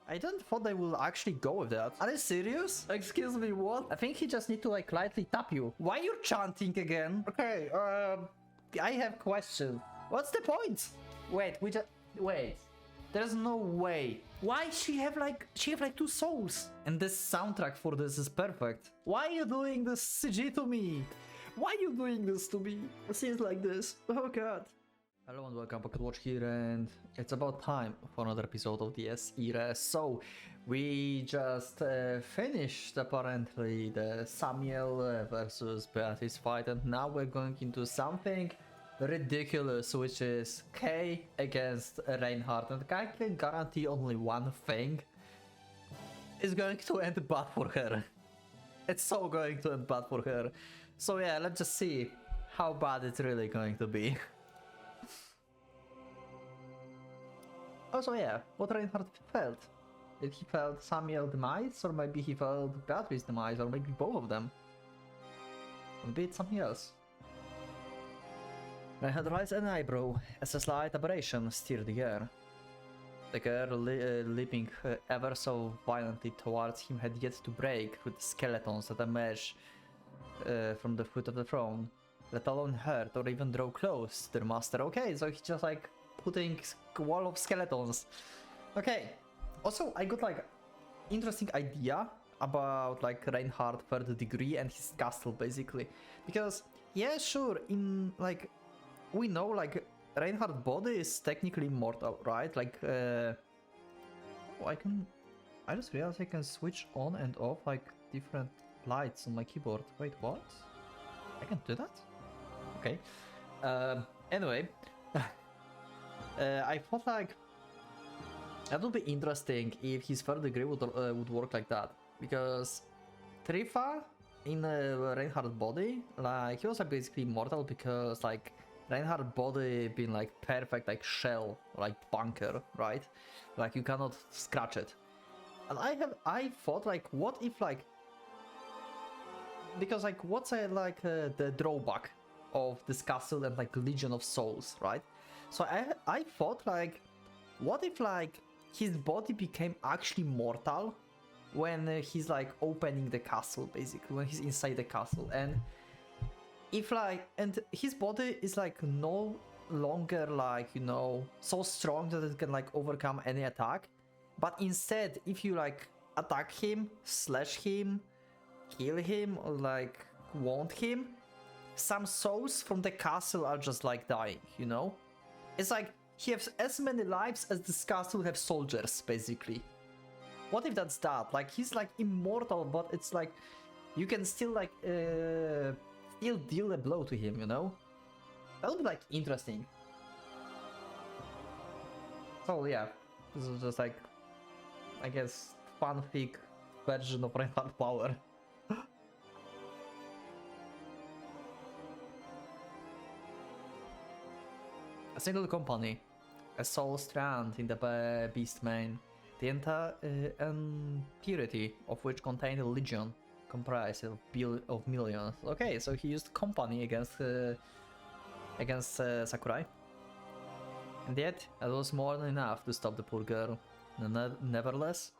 I don't thought they will actually go with that. Are you serious? Excuse me, what? I think he just need to like lightly tap you. Why you chanting again? Okay, I have question. What's the point? Wait, wait. There's no way. Why she have like 2 souls? And this soundtrack for this is perfect. Why are you doing this CG to me? Why are you doing this to me? Scenes like this. Oh god. Hello and welcome, PocketWatch here, and it's about time for another episode of the irae. So, we just finished apparently the Samuel versus Beatrice fight, and now we're going into something ridiculous, which is Kay against Reinhardt. And I can guarantee only one thing: it's going to end bad for her. It's so going to end bad for her. So yeah, let's just see how bad it's really going to be. Also, yeah, what Reinhardt felt. Did he felt Samuel demise, or maybe he felt Beatrice demise, or maybe both of them? Or maybe it's something else. Reinhardt raised an eyebrow as a slight aberration stirred the air. The girl leaping ever so violently towards him had yet to break through the skeletons that emerged from the foot of the throne, let alone hurt or even draw close to their master. Okay, so he just like putting wall of skeletons. Okay. Also, I got like interesting idea about like Reinhardt third degree and his castle basically, because yeah, sure, in like we know like Reinhardt's body is technically immortal, right? Like oh, I just realized I can switch on and off like different lights on my keyboard. Wait, what? I can do that? Okay. Anyway. I thought like that would be interesting if his third degree would work like that, because Trifa in Reinhardt's body, like he was like basically immortal because like Reinhardt's body being like perfect like shell, like bunker, right? Like you cannot scratch it. And I thought like what if like, because like what's the drawback of this castle and like Legion of Souls, right? So I thought like, what if like his body became actually mortal when he's like opening the castle, basically when he's inside the castle, and if like, and his body is like no longer like, you know, so strong that it can like overcome any attack, but instead if you like attack him, slash him, kill him, or like wound him, some souls from the castle are just like dying, you know? It's like he has as many lives as this castle have soldiers, basically. What if that's that? Like he's like immortal, but it's like you can still like still deal a blow to him, you know? That would be like interesting. So yeah, this is just like, I guess, fanfic version of Reinhardt power. A single company, a sole strand in the beastman, the entire purity of which contained a legion comprised of millions. Okay, so he used company against Sakurai, and yet it was more than enough to stop the poor girl. Nevertheless,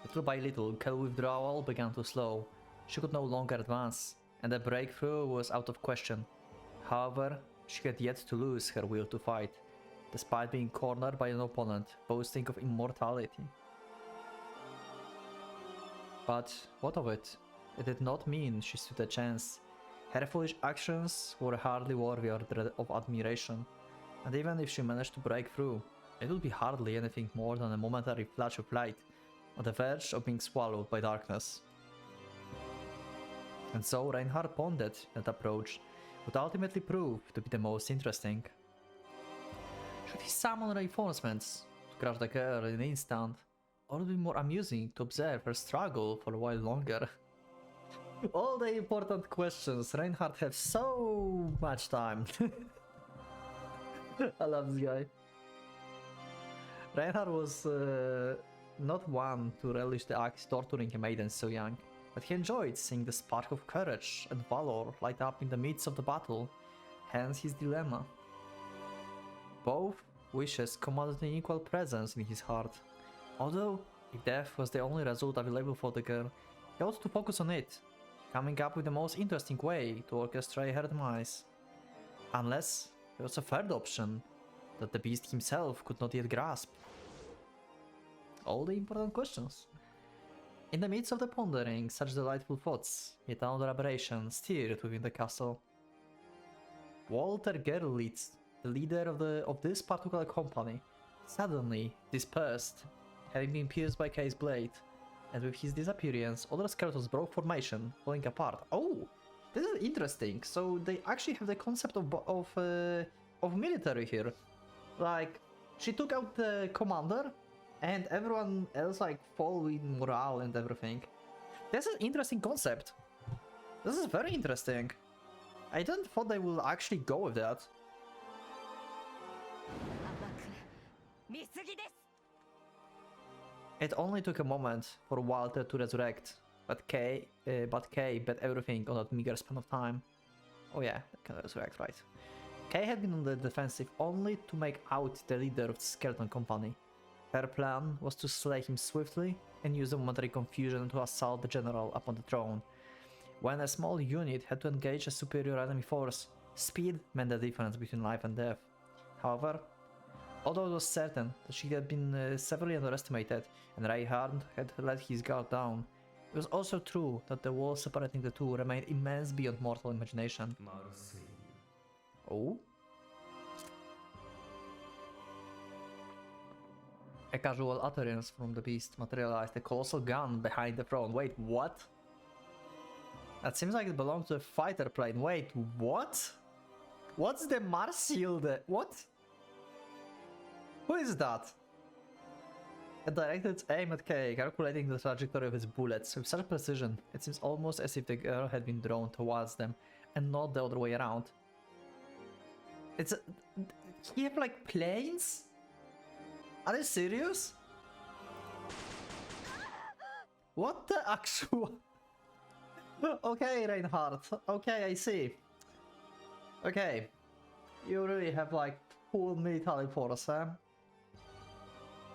little by little, Kel's withdrawal began to slow. She could no longer advance, and the breakthrough was out of question. However, she had yet to lose her will to fight, despite being cornered by an opponent boasting of immortality. But what of it? It did not mean she stood a chance. Her foolish actions were hardly worthy of admiration, and even if she managed to break through, it would be hardly anything more than a momentary flash of light, on the verge of being swallowed by darkness. And so Reinhardt pondered that approach would ultimately prove to be the most interesting. Should he summon reinforcements to crush the girl in an instant, or would it be more amusing to observe her struggle for a while longer? All the important questions. Reinhardt has so much time. I love this guy. Reinhardt was not one to relish the act torturing a maiden so young, but he enjoyed seeing the spark of courage and valor light up in the midst of the battle, hence his dilemma. Both wishes commanded an equal presence in his heart, Although, if death was the only result available for the girl, he ought to focus on it, coming up with the most interesting way to orchestrate her demise. Unless there was a third option that the beast himself could not yet grasp. All the important questions. In the midst of the pondering, such delightful thoughts, yet another aberration stirred within the castle. Walter Gerlitz, the leader of this particular company, suddenly dispersed, having been pierced by Kay's blade, and with his disappearance, other skeletons broke formation, falling apart. Oh, this is interesting. So they actually have the concept of military here. Like, she took out the commander, and everyone else like fall with morale and everything. This is an interesting concept. This is very interesting. I didn't thought they will actually go with that. It only took a moment for Walter to resurrect, but Kay bet everything on that meager span of time. Oh yeah, they can resurrect, right? Kay had been on the defensive only to make out the leader of the skeleton company. Her plan was to slay him swiftly and use the momentary confusion to assault the general upon the throne. When a small unit had to engage a superior enemy force, speed meant the difference between life and death. However, although it was certain that she had been severely underestimated and Reinhardt had let his guard down, it was also true that the wall separating the two remained immense beyond mortal imagination. Oh? A casual utterance from the beast materialized a colossal gun behind the throne. Wait, what? That seems like it belongs to a fighter plane. Wait, what? What's the Mars shield? What? Who is that? It directed its aim at Kay, calculating the trajectory of its bullets with such precision. It seems almost as if the girl had been drawn towards them, and not the other way around. It's a... You have like planes? Are you serious? What the actual... Okay, Reinhardt. Okay, I see. Okay. You really have like full military force, huh?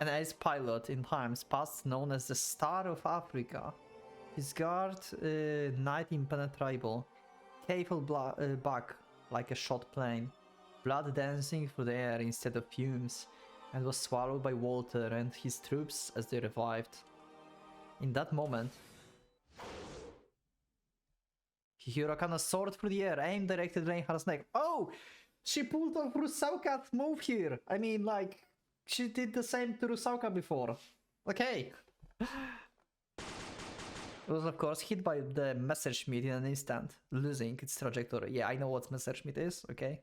An ace pilot in times past known as the Star of Africa. His guard, night impenetrable, Kay fell back like a shot plane, blood dancing through the air instead of fumes, and was swallowed by Walter and his troops as they revived. In that moment, he hurricaned a sword through the air, aim directed Reinhardt's neck. Oh! She pulled off Rusauka's move here! I mean, like, she did the same to Rusauka before. Okay. It was of course hit by the Messerschmitt in an instant, losing its trajectory. Yeah, I know what Messerschmitt is, okay?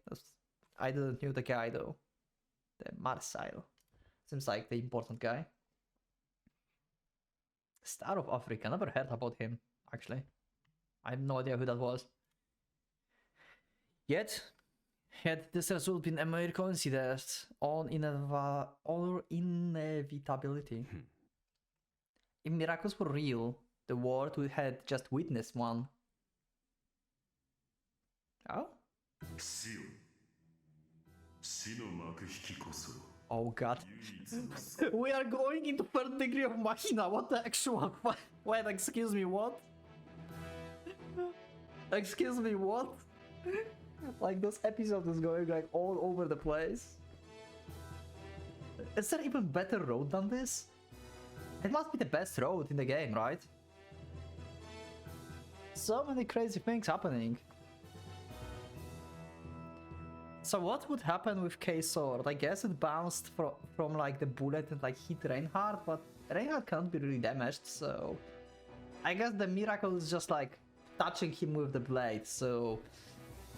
I didn't know the guy though. The Marseille. Seems like the important guy. Star of Africa, never heard about him, actually. I have no idea who that was. Yet, had this result been a mere coincidence or inevitability? If miracles were real, the world would had just witnessed one. Oh? Oh god. We are going into third degree of Machina, what the actual... Wait, excuse me, what? Excuse me, what? Like, this episode is going like all over the place. Is there even better road than this? It must be the best road in the game, right? So many crazy things happening. So what would happen with Kay's sword? I guess it bounced from like the bullet and like hit Reinhardt, but Reinhardt can't be really damaged, so... I guess the miracle is just like touching him with the blade, so...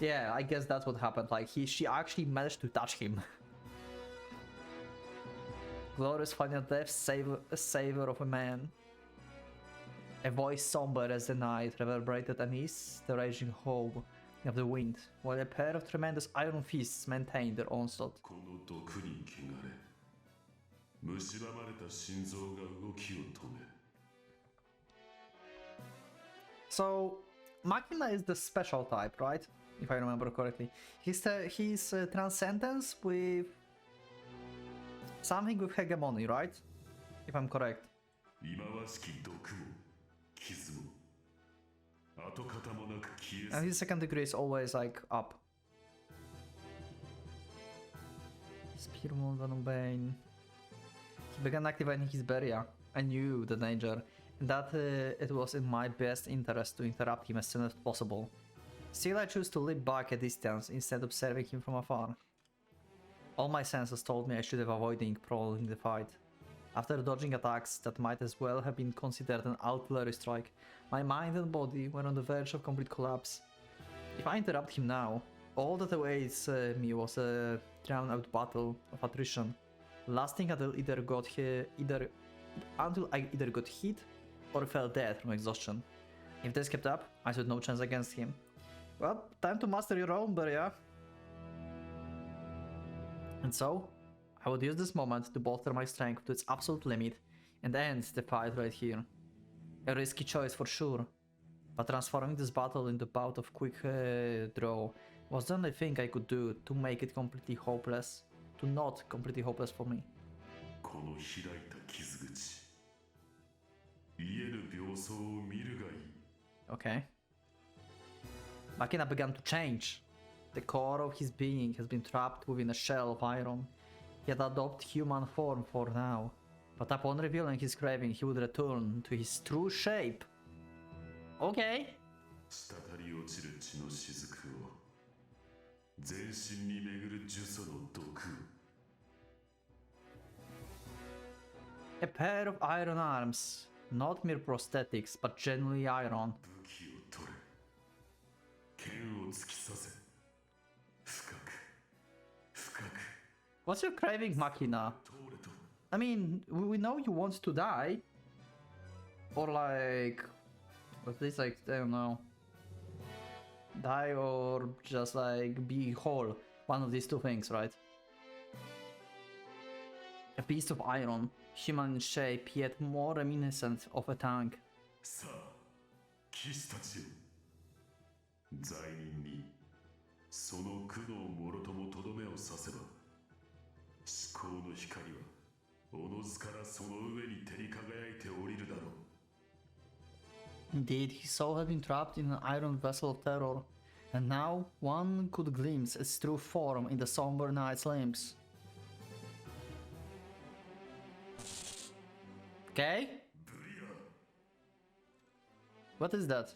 Yeah, I guess that's what happened, like she actually managed to touch him. Glorious final death, savor of a man. A voice somber as the night reverberated amidst the raging howl of the wind, while a pair of tremendous iron fists maintained their onslaught. So, Machina is the special type, right? If I remember correctly. He's Transcendence with something with hegemony, right? if I'm correct. 忌まわしき毒も傷も跡形もなく消え And his second degree is always like up. Spear Wound, Venom Bane. He began activating his barrier. I knew the danger, and that it was in my best interest to interrupt him as soon as possible. Still, I chose to leap back a distance instead of observing him from afar. All my senses told me I should have avoided prolonging the fight. After dodging attacks that might as well have been considered an artillery strike, my mind and body were on the verge of complete collapse. If I interrupt him now, all that awaits me was a drawn-out battle of attrition, lasting until I either got hit or fell dead from exhaustion. If this kept up, I stood no chance against him. Well, time to master your own barrier. And so, I would use this moment to bolster my strength to its absolute limit and end the fight right here. A risky choice for sure, but transforming this battle into a bout of quick draw was the only thing I could do to make it completely hopeless, to not completely hopeless for me. この開いた傷口癒えぬ病巣を見るがいい Okay. Machina began to change. The core of his being has been trapped within a shell of iron. He had adopted human form for now, but upon revealing his craving, he would return to his true shape. Okay. 滴り落ちる血の雫を全身に巡る呪詛の毒を A pair of iron arms, not mere prosthetics, but genuinely iron. 武器を取れ剣を突き刺せ深く深く What's your craving, Machina? 通れと I mean, we know you want to die. Or like... What's this, like, I don't know. Die or just like be whole. One of these two things, right? A piece of iron, human in shape, yet more reminiscent of a tank. さあ騎士たちよ罪人にその苦悩もろともとどめを刺せば思考の光はおのずからその上に照り輝いて降りるだろう Indeed, his soul had been trapped in an iron vessel of terror, and now one could glimpse its true form in the somber night's limbs. Okay? What is that?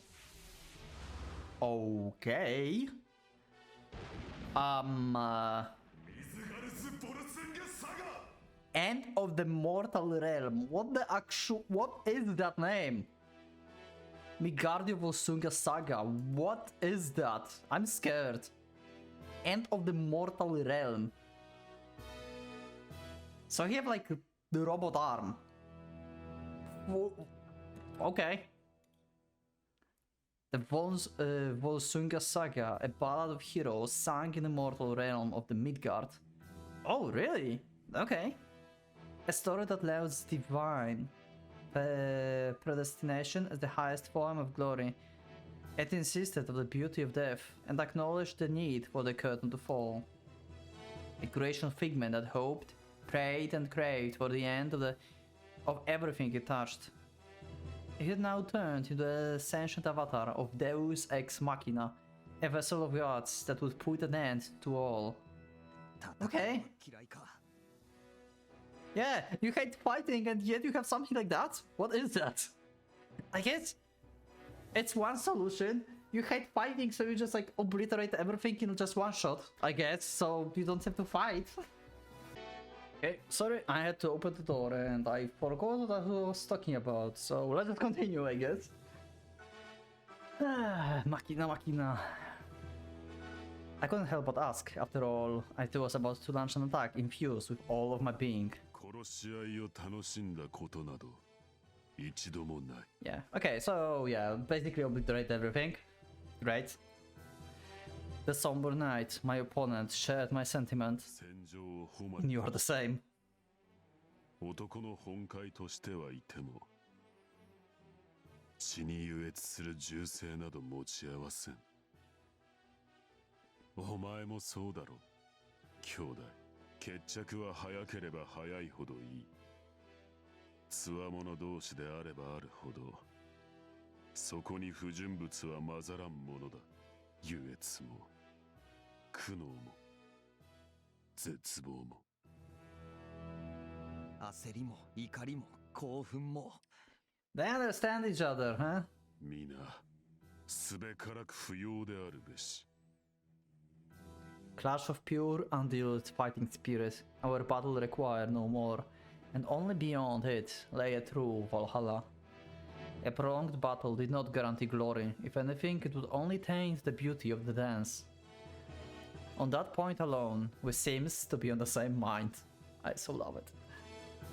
Okay. 水ガルス・ボルスンゲサガ End of the Mortal Realm. What is that name? Migardio Volsunga Saga. What is that? I'm scared. End of the Mortal Realm. So he have like the robot arm. Okay. The Volsunga Saga, a ballad of heroes sung in the mortal realm of the Midgard. Oh, really? Okay. A story that lauds divine predestination as the highest form of glory. It insisted of the beauty of death and acknowledged the need for the curtain to fall. A creation figment that hoped, prayed and craved for the end of everything it touched. It had now turned into the sentient avatar of Deus Ex Machina, a vessel of gods that would put an end to all. Okay. Yeah, you hate fighting and yet you have something like that? What is that? I guess it's one solution. You hate fighting, so you just like obliterate everything in just one shot, I guess, so you don't have to fight. Okay, sorry, I had to open the door and I forgot what I was talking about, so let's just continue, I guess. Machina. I couldn't help but ask. After all, I was about to launch an attack infused with all of my being. 殺し合いを楽しんだことなど一度もない Yeah, okay, so yeah, basically obliterate everything. Great. The somber night, my opponent shared my sentiment. 戦場を誉 And れ you are the same. 男の本懐としてはいても血に優越する銃声など持ち合わせんお前もそうだろ兄弟決着は早ければ早いほどいいつわもの同士であればあるほどそこに不純物は混ざらんものだ。優越も苦悩も絶望も焦りも怒りも興奮も They understand each other, huh? 皆すべからく不要であるべし。 Clash of pure, undiluted fighting spirit. Our battle required no more, and only beyond it lay a true Valhalla. A prolonged battle did not guarantee glory. If anything, it would only taint the beauty of the dance. On that point alone, we seems to be on the same mind. I so love it.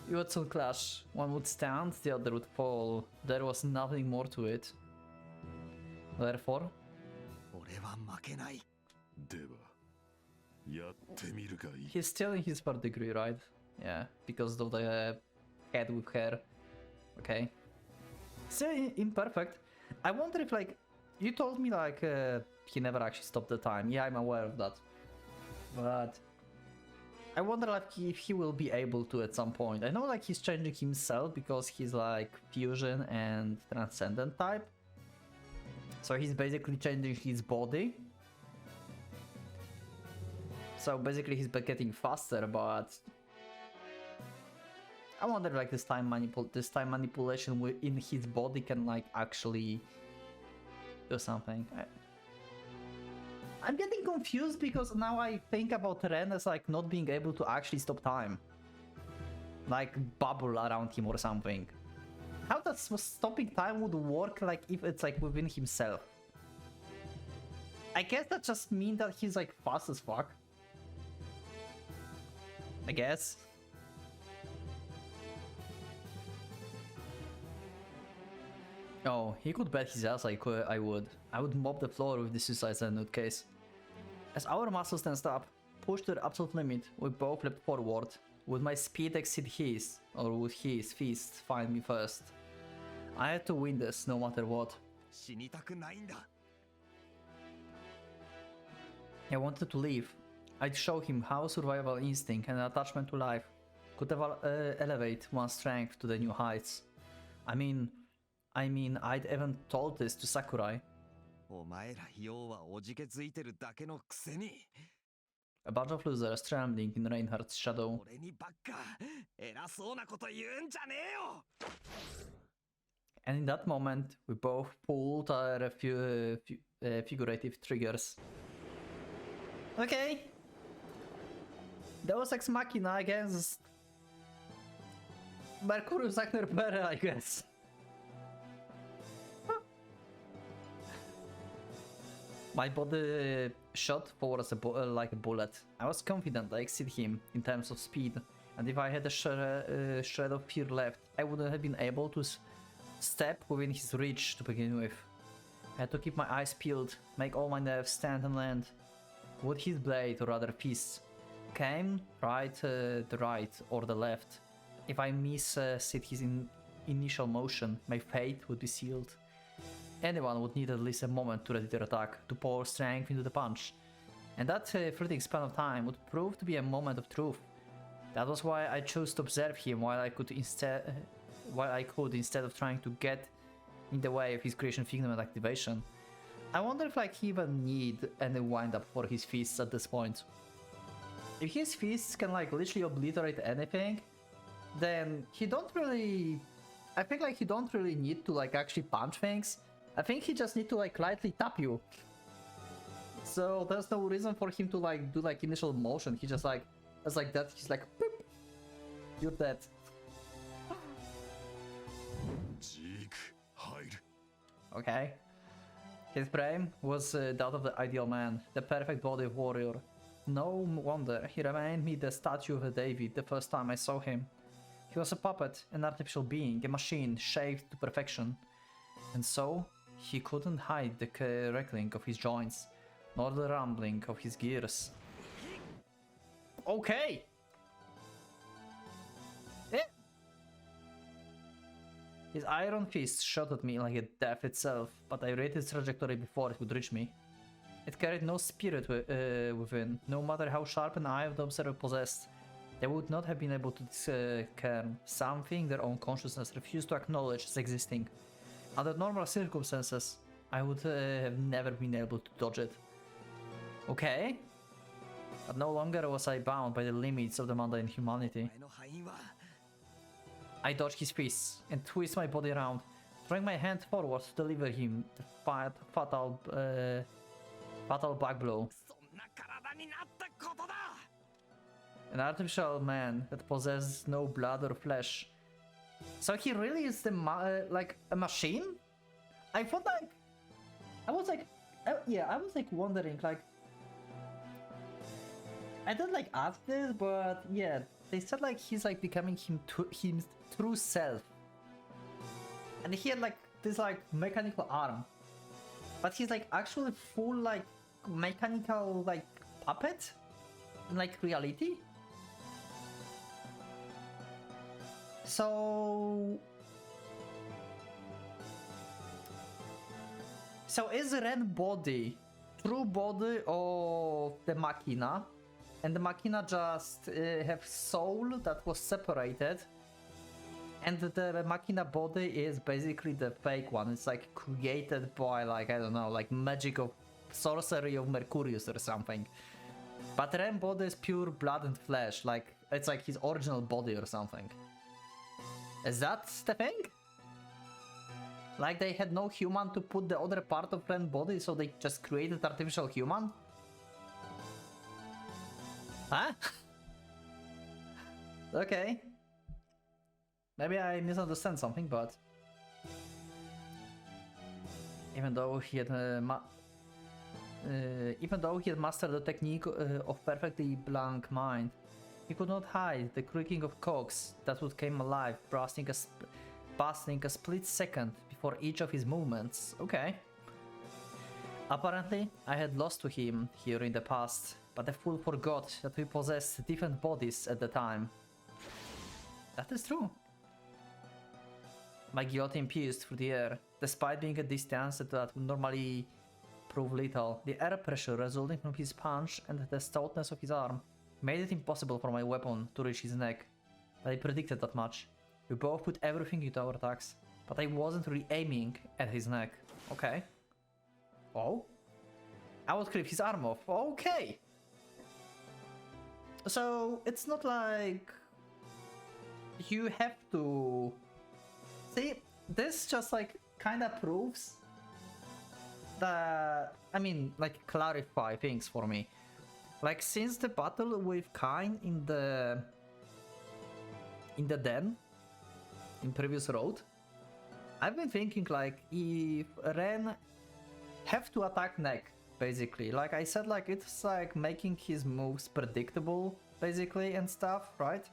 You would soon clash. One would stand, the other would fall. There was nothing more to it. Therefore, 俺は負けない。ではやってみるがいい。 he's still in his first degree, right? Yeah, because of the head with hair. Okay. Still imperfect. I wonder if, like, you told me, like, he never actually stopped the time. Yeah, I'm aware of that. But I wonder, like, if he will be able to at some point. I know, like, he's changing himself because he's, like, fusion and transcendent type. So he's basically changing his body. So basically he's getting faster, but I wonder, like, this time manipulation within his body can, like, actually do something. I'm getting confused because now I think about Ren as, like, not being able to actually stop time, like bubble around him or something. How does stopping time would work, like, if it's, like, within himself? I guess that just means that he's, like, fast as fuck. I guess. Oh, he could bet his ass I would. I would mop the floor with the suicide note case. As our muscles tensed up, pushed to the absolute limit, we both leapt forward. Would my speed exceed his, or would his fist find me first? I had to win this, no matter what. 死にたくないんだ。 I wanted to leave. I'd show him how survival instinct and attachment to life could elevate one's strength to the new heights. I mean, I'd even told this to Sakurai. お前ら要はおじけづいてるだけのくせに。 A bunch of losers trembling in Reinhardt's shadow. 俺にばっか偉そうなこと言うんじゃねえよ。 And in that moment, we both pulled our figurative triggers. Okay. Deus Ex Machina against Mercurius Agnerbere, I guess. My body shot forward like a bullet. I was confident I exceeded him in terms of speed, and if I had a shred of fear left, I wouldn't have been able to step within his reach to begin with. I had to keep my eyes peeled, make all my nerves stand and land. Would his blade, or rather fist, came the right or the left? If I set his initial motion, my fate would be sealed. Anyone would need at least a moment to ready their attack, to pour strength into the punch. And that fleeting span of time would prove to be a moment of truth. That was why I chose to observe him while I could instead of trying to get in the way of his creation figment activation. I wonder if, like, he even need any wind up for his fists at this point. If his fists can, like, literally obliterate anything, then he don't really... I think, like, he don't really need to, like, actually punch things. I think he just need to, like, lightly tap you. So there's no reason for him to, like, do, like, initial motion. He just, like, as like that, he's like, boop, you're dead. Okay. His brain was that of the ideal man, the perfect body of warrior. No wonder he reminded me the statue of David the first time I saw him. He was a puppet, an artificial being, a machine shaped to perfection. And so, he couldn't hide the crackling of his joints, nor the rumbling of his gears. Okay! His iron fist shot at me like a death itself, but I read its trajectory before it would reach me. It carried no spirit within, no matter how sharp an eye of the observer possessed. they would not have been able to discern something their own consciousness refused to acknowledge as existing. Under normal circumstances, I would have never been able to dodge it. Okay. But no longer was I bound by the limits of the mundane humanity. 前の敗因は I dodge his fists and twist my body around, throwing my hand forward to deliver him the fatal back blow. そんな体になったことだ An artificial man that possesses no blood or flesh. So he really is the like a machine? I thought like I was like wondering like I don't like ask this, but yeah, they said like he's like becoming his true self, and he had like this like mechanical arm, but he's like actually full like mechanical like puppet in like reality. So is Ren body true body of the Machina, and the Machina just have soul that was separated, and the Machina body is basically the fake one. It's like created by like, I don't know, like magic of sorcery of Mercurius or something. But Ren body is pure blood and flesh, like it's like his original body or something. Is that the thing? Like they had no human to put the other part of Ren body, so they just created artificial human? Huh? Okay. Maybe I misunderstand something, but even though he had mastered the technique of perfectly blank mind, he could not hide the creaking of cogs that would come alive, passing a split second before each of his movements. Okay. Apparently, I had lost to him here in the past, but the fool forgot that we possessed different bodies at the time. That is true. My guillotine pierced through the air, despite being a distance that would normally prove lethal. The air pressure resulting from his punch and the stoutness of his arm made it impossible for my weapon to reach his neck, but I predicted that much. We both put everything into our attacks, but I wasn't really aiming at his neck. Okay. Oh? I would clip his arm off. Okay! So, it's not like you have to... See, this just like kinda proves that... I mean, like clarify things for me. Like, since the battle with Kain in the den, in previous road, I've been thinking like if Ren have to attack neck, basically. Like I said, like it's like making his moves predictable, basically, and stuff, right?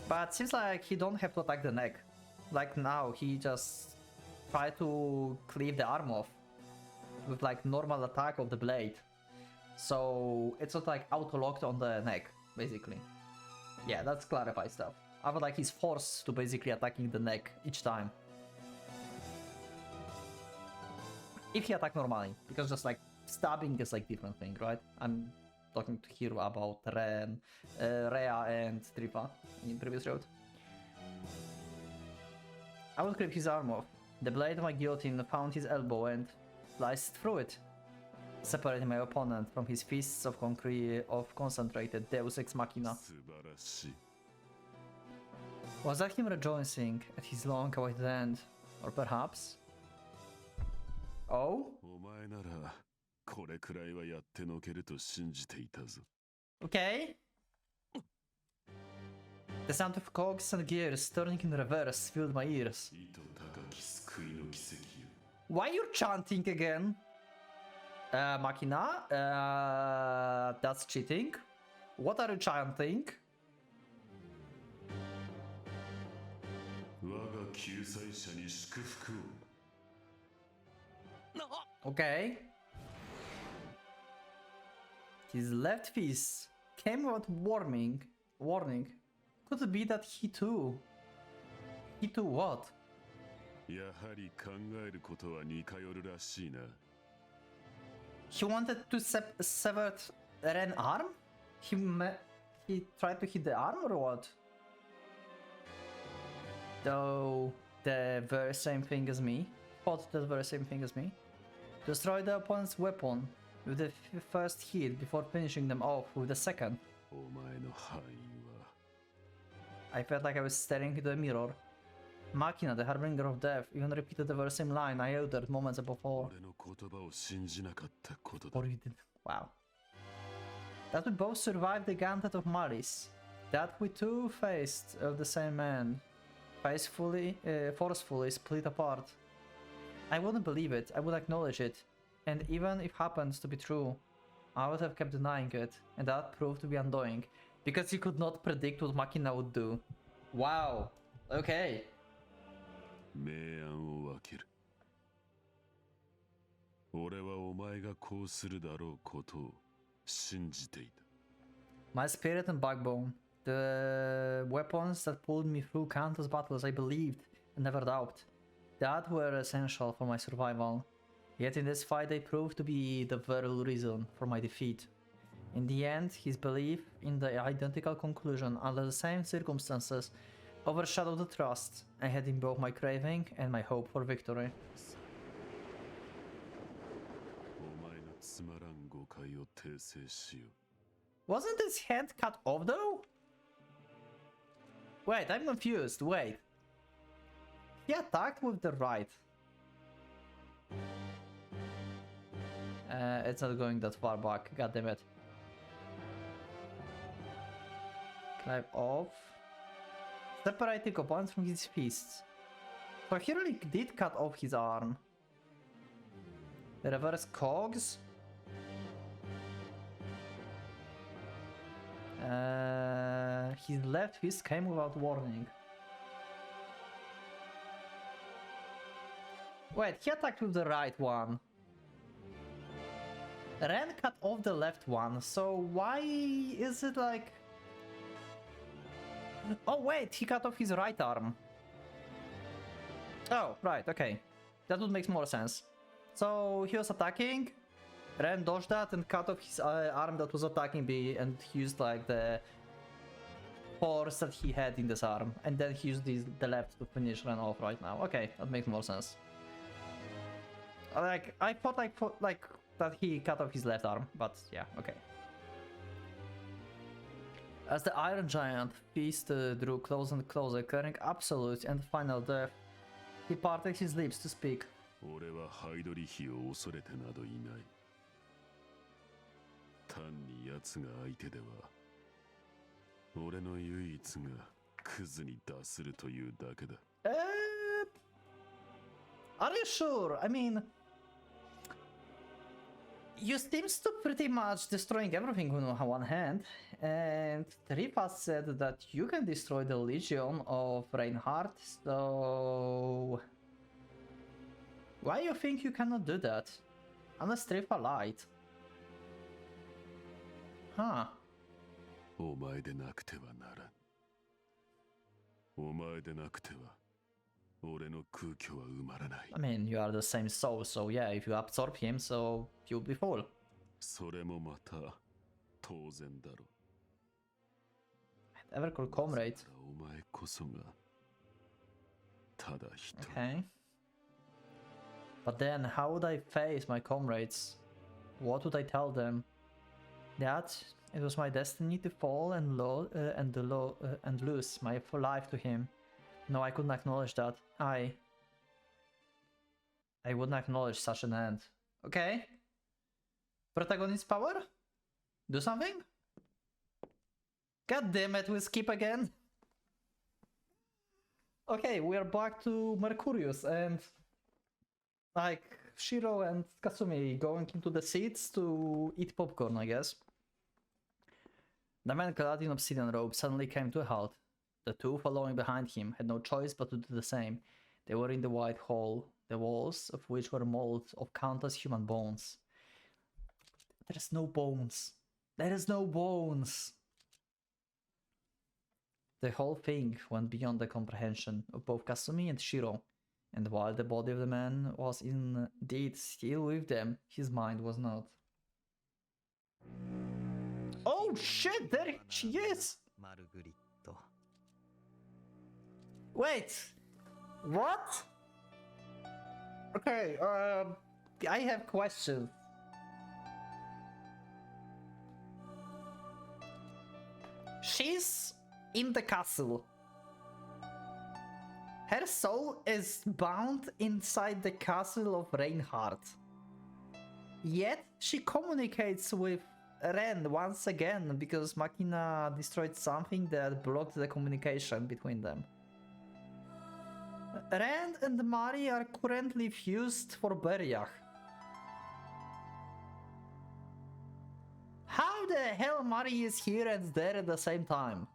But seems like he don't have to attack the neck. Like now, he just try to cleave the arm off with like normal attack of the blade. So it's not like auto-locked on the neck, basically. Yeah, that's clarified stuff. I would like he's forced to basically attacking the neck each time. If he attack normally, because just like stabbing is like different thing, right? I'm talking here about Ren, Rhea and Tripa in previous road. I will clip his arm off. The blade of my guillotine found his elbow and sliced through it, separating my opponent from his fists of concentrated Deus Ex Machina. 素晴らしい Was that him rejoicing at his long-awaited end? Or perhaps... Oh? お前ならこれくらいはやってのけると信じていたぞ Okay. The sound of cogs and gears turning in reverse filled my ears. 意図高き救いの奇跡よ Why you chanting again? Machina? That's cheating. What are you chanting? 我が救済者に祝福を Okay. His left fist came without warning. Could it be that he too? He too what? やはり考えることは似通るらしいな He wanted to sever Ren arm? He he tried to hit the arm or what? Though the very same thing as me. Thought the very same thing as me. Destroy the opponent's weapon with the first hit before finishing them off with the second. お前の範囲は I felt like I was staring into a mirror. Machina, the harbinger of death, even repeated the very same line I uttered moments before. 俺の言葉を信じなかったことだ Or you did. Wow. That we both survived the gauntlet of malice. That we two faced of the same man. Forcefully split apart. I wouldn't believe it, I would acknowledge it. And even if it happens to be true, I would have kept denying it. And that proved to be undoing. Because you could not predict what Machina would do. Wow. Okay. 明暗を分ける俺はお前がこうするだろうことを信じていた My spirit and backbone. The weapons that pulled me through countless battles I believed and never doubted. That were essential for my survival. Yet in this fight they proved to be the very reason for my defeat. In the end, his belief in the identical conclusion under the same circumstances overshadowed the trust I had in both my craving and my hope for victory. お前のつまらん誤解を訂正しよ Wasn't his hand cut off though? Wait, I'm confused. Wait. He attacked with the right. It's not going that far back. God damn it. Climb off. Separating opponents from his fists. So he really did cut off his arm. The reverse cogs. His left fist came without warning. Wait, he attacked with the right one. Ren cut off the left one, so why is it like... Oh wait, he cut off his right arm. Oh, right, okay. That would make more sense. So he was attacking, Ren dodged that and cut off his arm that was attacking me and used like the force that he had in this arm. And then he used the left to finish Ren off right now. Okay, that makes more sense. Like, I thought like that he cut off his left arm, but yeah, okay. As the Iron Giant feast drew closer and closer, carrying absolute and final death, he parted his lips to speak. 俺はハイドリヒを恐れてなどいない単に奴が相手では俺の唯一がクズに脱するというだけだ Are you sure? I mean, you seems to pretty much destroying everything on one hand, and Tripas said that you can destroy the Legion of Reinhardt, so... Why you think you cannot do that? Unless Tripa lied. Huh. お前でなくてはならんお前でなくては俺の空虚は埋まらない I mean, you are the same soul, so yeah, if you absorb him, so you'll be full. それもまた当然だろ Ever called comrade. お前こそがただ一人 Okay. But then, how would I face my comrades? What would I tell them? That it was my destiny to fall and lose my life to him. No, I couldn't acknowledge that. I wouldn't acknowledge such an end. Okay. Protagonist power? Do something? God damn it, we skip again. Okay, we are back to Mercurius and like Shiro and Kasumi going into the seats to eat popcorn, I guess. The man clad in obsidian robe suddenly came to a halt. The two following behind him had no choice but to do the same. They were in the white hall, the walls of which were molded of countless human bones. There's no bones. There is no bones. The whole thing went beyond the comprehension of both Kasumi and Shiro, and while the body of the man was indeed still with them, his mind was not. Oh Oh shit, there she is! マルグリット。 Wait! What? Okay, I have questions. She's in the castle. Her soul is bound inside the castle of Reinhardt. Yet she communicates with Ren once again because Machina destroyed something that blocked the communication between them. Ren and Mari are currently fused for Beriach. How the hell Mari is here and there at the same time?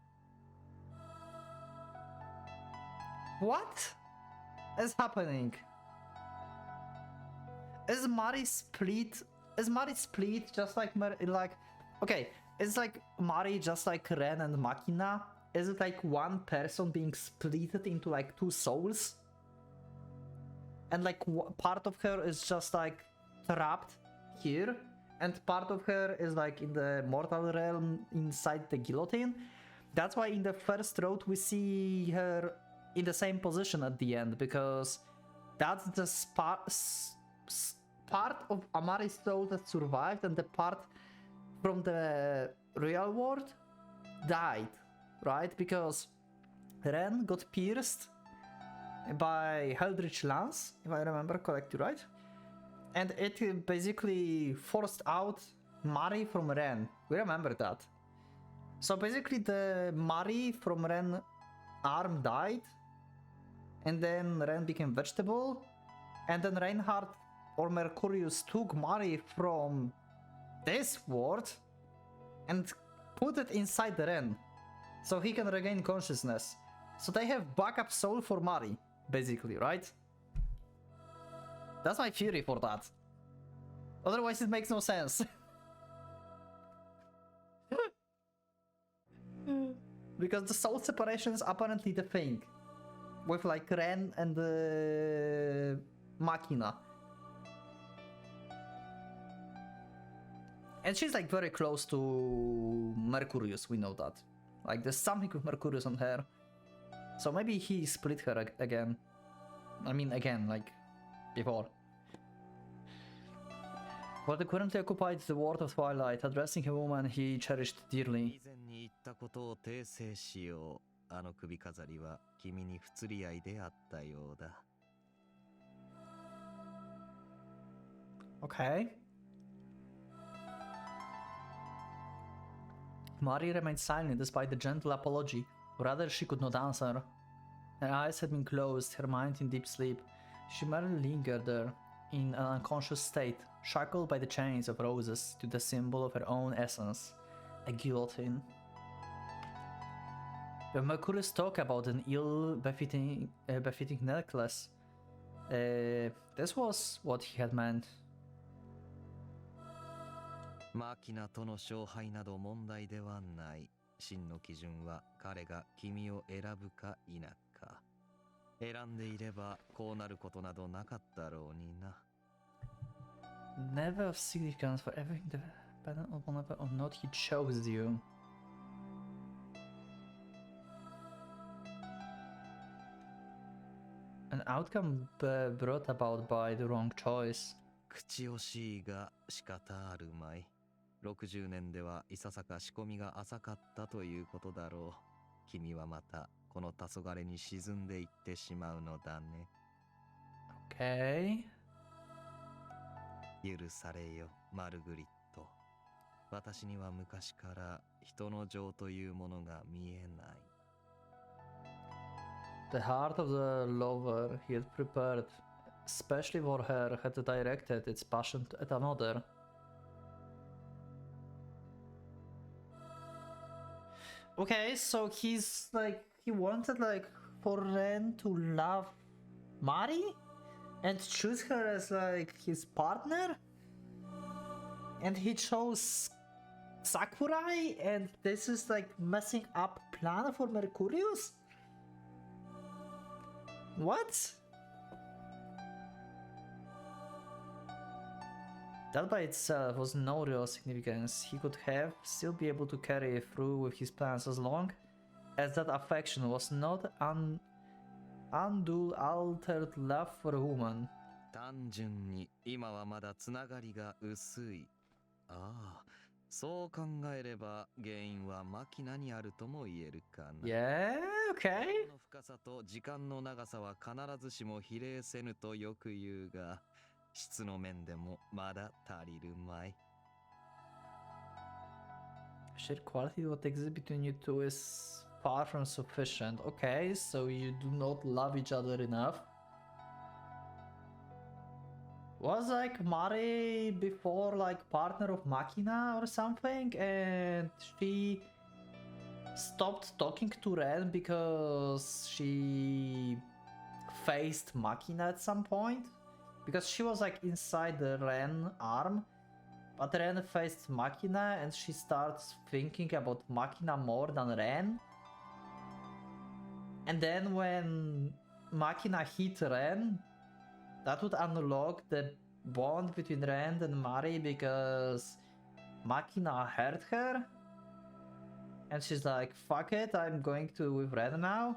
What is happening? Is Mari split? Is Mari split just like okay? Is like Mari just like Ren and Machina? Is it like one person being splitted into like two souls? And like part of her is just like trapped here, and part of her is like in the mortal realm inside the guillotine. That's why in the first road we see her in the same position at the end, because that's the part of Amari's soul that survived, and the part from the real world died, right? Because Ren got pierced by Heldritch Lance, if I remember correctly, right? And it basically forced out Mari from Ren. We remember that. So basically the Mari from Ren arm died, and then Ren became vegetable, and then Reinhardt or Mercurius took Mari from this world and put it inside the Ren, so he can regain consciousness. So they have backup soul for Mari, basically, right? That's my theory for that. Otherwise it makes no sense. Because the soul separation is apparently the thing with like Ren and Machina. And she's like very close to Mercurius, we know that. Like there's something with Mercurius on her. So maybe he split her again. I mean again, like before. But he currently occupied the World of Twilight, addressing a woman he cherished dearly. 以前に言ったことを訂正しよう。あの首飾りは君に不釣り合いであったようだ。Okay. Mari remained silent despite the gentle apology. Rather, she could not answer. Her eyes had been closed, her mind in deep sleep. She merely lingered there, in an unconscious state, shackled by the chains of roses to the symbol of her own essence, a guillotine. When Mercurius talked about an ill-befitting necklace, this was what he had meant. マキナとの勝敗など問題ではない。真の基準は彼が君を選ぶか否か。選んでいればこうなることなどなかったろうにな。Never of significance for everything dependent on whether or not he chose you. An outcome brought about by the wrong choice. 口惜しいが仕方あるまい。60年ではいささか仕込みが浅かったということだろう。君はまたこの黄昏に沈んでいってしまうのだね。Okay. 許されよ、マルグリット。私には昔から人の情というものが見えない。The heart of the lover he had prepared, especially for her, had directed its passion at another. Okay, so he's like, he wanted like for Ren to love Mari and choose her as like his partner, and he chose Sakurai, and this is like messing up plan for Mercurius? What? That by itself was no real significance. He could have still be able to carry through with his plans as long as that affection was not altered love for a woman. 単純に今はまだつながりが薄い。ああ、そう考えれば原因はマキナにあるとも言えるかな。Yeah, okay. 心の深さと時間の長さは必ずしも比例せぬとよく言うが、質の面でもまだ足りるまい。Shared quality what exists between you two is far from sufficient. Okay, so you do not love each other enough. Was like Mari before like partner of Machina or something, and she stopped talking to Ren because she faced Machina at some point? Because she was like inside the Ren arm, but Ren faced Machina and she starts thinking about Machina more than Ren. And then when Machina hit Ren, that would unlock the bond between Ren and Mari because Machina hurt her. And she's like, fuck it, I'm going to with Ren now.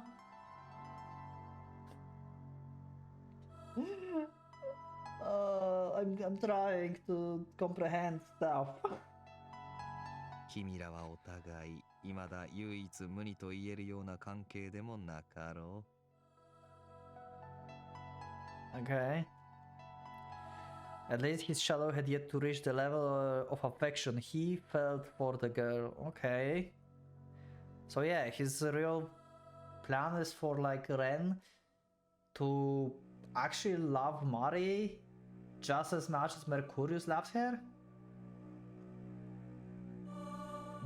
I'm trying to comprehend stuff. 君らはお互い、未だ唯一無二と言えるような関係でもなかろう。Okay. At least his shadow had yet to reach the level of affection he felt for the girl. Okay. So yeah, his real plan is for like Ren to actually love Mari just as much as Mercurius loves her.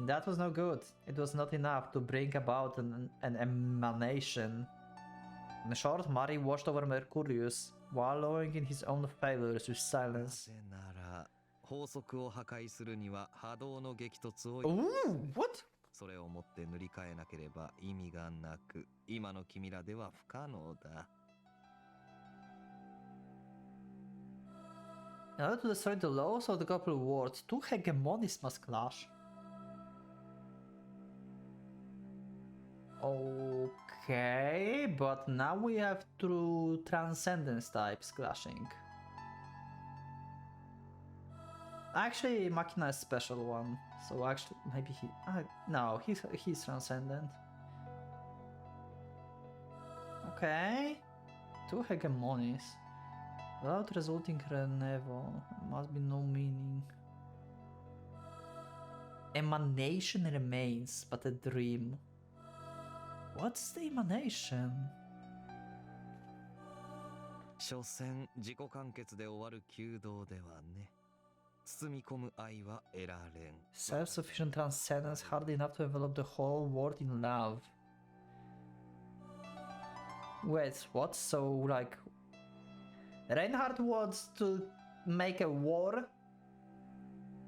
That was no good. It was not enough to bring about an emanation. In short, Mari watched over Mercurius, wallowing in his own failures with silence. Ooh, what? それをもって塗り替えなければ意味がなく、今の君らでは不可能だ。In order to destroy the laws of the couple worlds, two hegemonies must clash. Okay, but now we have two transcendence types clashing. Actually, Machina is a special one, so actually maybe he... no, he's transcendent. Okay, two hegemonies. Without resulting reneval, must be no meaning. Emanation remains, but a dream. What's the emanation? 所詮自己完結で終わる弓道ではね。包み込む愛は得られん。 Self-sufficient transcendence hardly enough to envelop the whole world in love. Wait, what? So like Reinhardt wants to make a war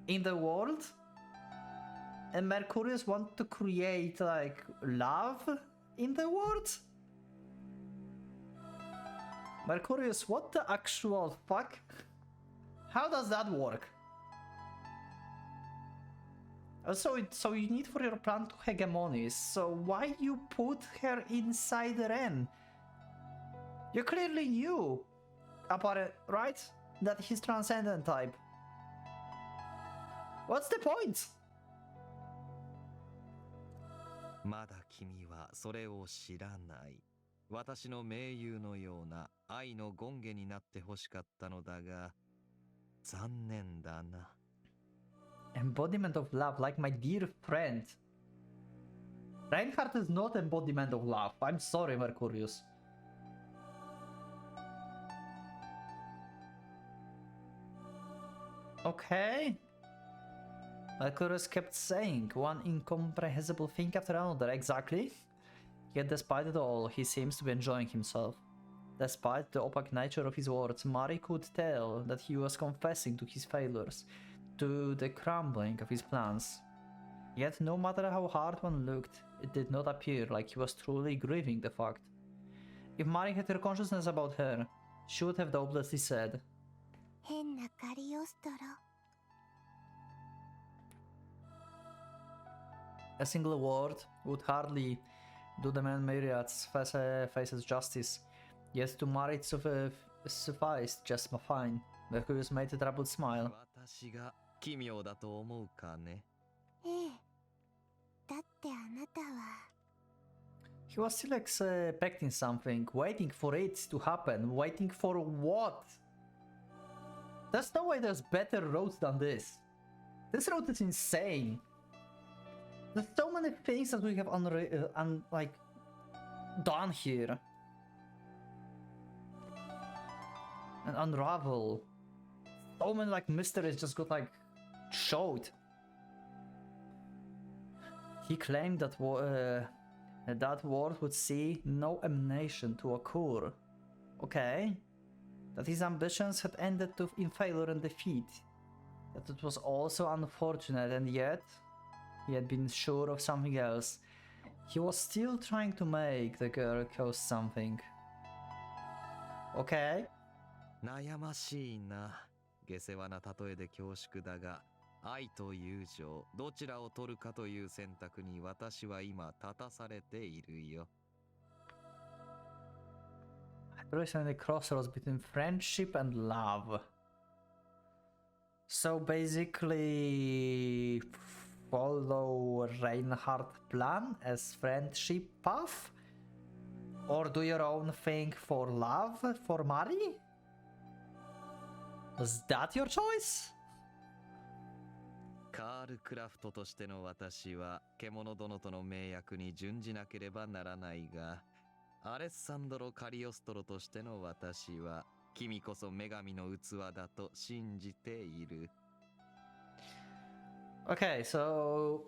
in the world, and Mercurius wants to create like love in the world? Mercurius, what the actual fuck? How does that work? So you need for your plan two hegemonies, so why you put her inside Ren? You clearly knew about it, right? That he's transcendent type. What's the point? まだ君はそれを知らない。私の盟友のような愛の権化になってほしかったのだが、残念だな。Embodiment of love, like my dear friend. Reinhardt is not embodiment of love. I'm sorry, Mercurius. Okay. Mercurius kept saying one incomprehensible thing after another, exactly. Yet despite it all, he seems to be enjoying himself. Despite the opaque nature of his words, Mari could tell that he was confessing to his failures, to the crumbling of his plans. Yet no matter how hard one looked, it did not appear like he was truly grieving the fact. If Mari had her consciousness about her, she would have doubtlessly said, 変なカリオストロ A single word would hardly do the man Myriad's faces justice. Yet to Mari it sufficed just fine. Mercurius made a troubled smile. 私が奇妙だと思うかね。ええ。だってあなたは He was still expecting something, waiting for it to happen. Waiting for what? There's no way there's better roads than this. This road is insane. There's so many things that we have done here. And unravel. So many like mysteries just got like showed. He claimed that that world would see no emanation to occur. Okay. That his ambitions had ended in failure and defeat. That it was also unfortunate, and yet he had been sure of something else. He was still trying to make the girl cause something. Okay. 悩ましいな。下世話な例えで恐縮だが、愛と友情、どちらを取るかという選択に私は今立たされているよ。Recently the crossroads between friendship and love. So basically follow Reinhardt's plan as friendship path? Or do your own thing for love for Mari? Was that your choice? カール・クラフトとしての私は獣殿との盟約に準じなければならないが、アレッサンドロ・カリオストロとしての私は君こそ女神の器だと信じている。Okay, so...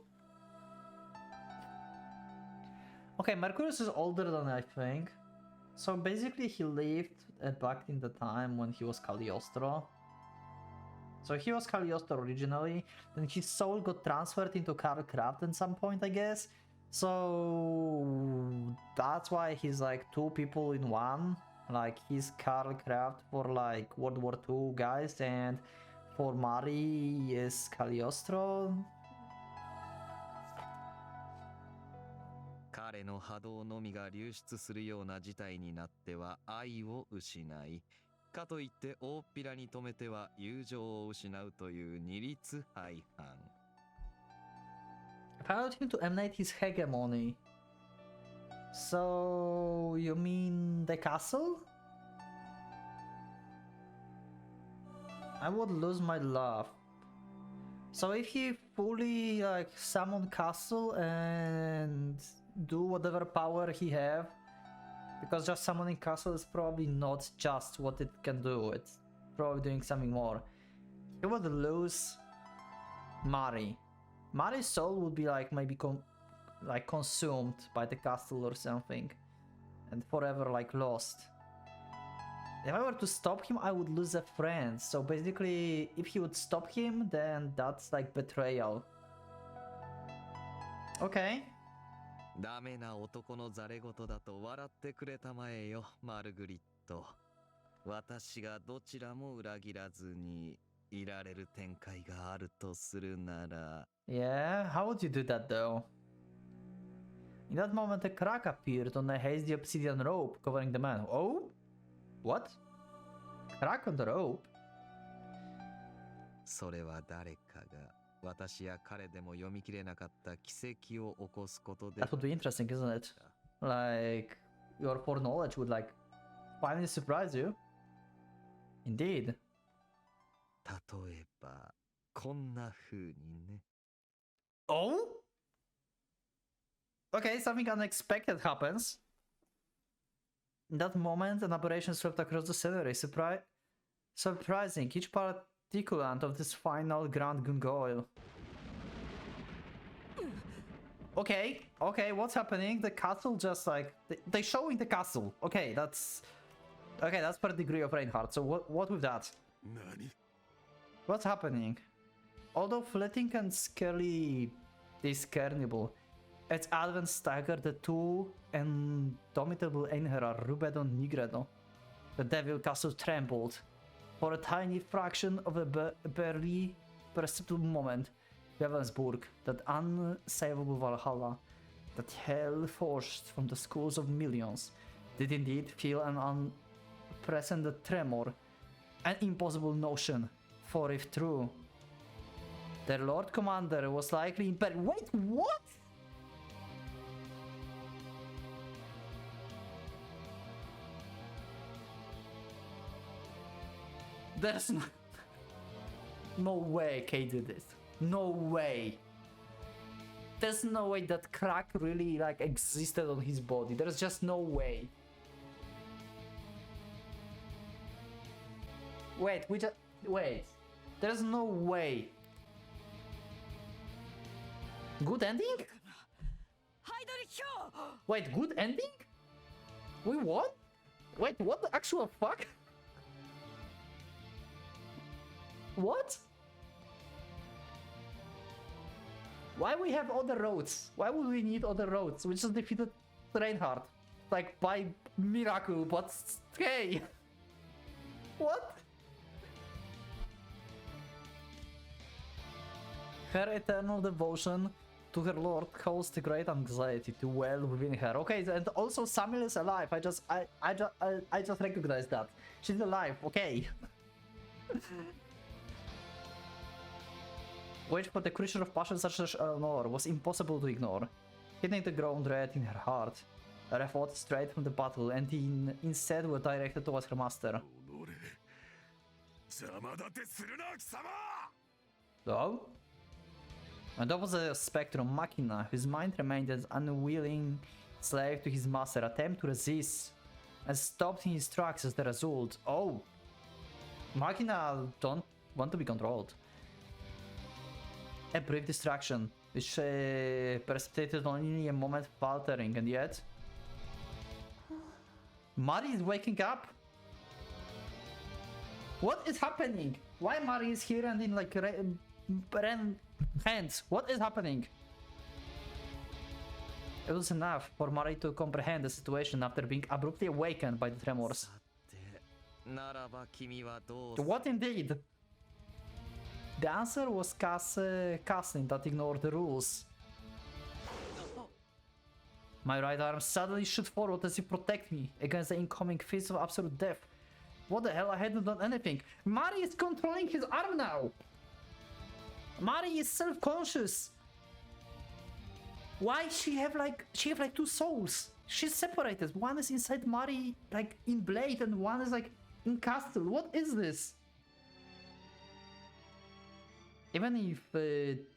Okay, Mercurius is older than I think. So basically he lived back in the time when he was Cagliostro. So he was Cagliostro originally, then his soul got transferred into Karl Kraft at some point, I guess. So that's why he's like two people in one. Like he's Karl Kraft for like World War II guys, and for Mari is Cagliostro. 彼の波動のみが流出するような事態になっては愛を失い、かといって大っぴらに止めては友情を失うという二律背反。I allowed him to emanate his hegemony. So you mean the castle? I would lose my love. So if he fully like summon castle and do whatever power he have, because just summoning castle is probably not just what it can do, it's probably doing something more. He would lose Mari. Mari's soul would be like maybe consumed by the castle or something, and forever like lost. If I were to stop him, I would lose a friend. So basically, if he would stop him, then that's like betrayal. Okay. ダメな男のざれ言だと笑ってくれたまえよ、マルグリット。私がどちらも裏切らずにいられる展開があるとするなら。Yeah, how would you do that though? In that moment, a crack appeared on a hazy obsidian rope covering the man. Oh? What? Crack on the rope? それは誰かが私や彼でも読み切れなかった奇跡を起こすことで。That would be interesting, isn't it? Like, your foreknowledge would like finally surprise you. Indeed. 例えば、こんな風にね。Oh? Okay, something unexpected happens. In that moment, an aberration swept across the scenery. Surprising each particulant of this final grand gargoyle. Okay, what's happening? The castle just like they showing the castle. Okay, that's per degree of Reinhardt. So what with that? 何 What's happening? Although fleeting and scarcely discernible, its advent staggered the two indomitable Einherjar, Rubedon Nigredo. The devil castle trembled. For a tiny fraction of a barely perceptible moment, Ravensburg, that unsavable Valhalla, that hell forced from the schools of millions, did indeed feel an unprecedented tremor, an impossible notion, for if true, their Lord Commander was likely in peril. Wait, what? There's no way Kay did this. No way. There's no way that crack really like existed on his body. There's just no way. Wait, wait. There's no way. Good ending? Wait, good ending? Wait, what? Wait, what the actual fuck? What? Why we have other roads? Why would we need other roads? We just defeated Reinhardt. Like, by miracle, but hey! What? Her eternal devotion to her lord caused great anxiety to well within her. Okay, and also Samuel is alive. I just recognize that. She's alive, okay. Wait for the creature of passion such as Eleanor was impossible to ignore. Hitting the ground dread in her heart, her fought straight from the battle and instead were directed towards her master. So? And that was a Spectrum Machina, whose mind remained an unwilling slave to his master, attempt to resist, and stopped in his tracks as the result. Oh! Machina don't want to be controlled. A brief distraction, which precipitated only a moment of faltering, and yet... Mari is waking up? What is happening? Why Mari is here and in like Ren hands? What is happening? It was enough for Mari to comprehend the situation after being abruptly awakened by the tremors. What indeed? The answer was casting that ignored the rules. My right arm suddenly shot forward as if protect me against the incoming fist of absolute death. What the hell? I hadn't done anything. Mari is controlling his arm now. Mari is self-conscious. Why she have like two souls? She's separated. One is inside Mari, like in blade, and one is like in castle. What is this? Even if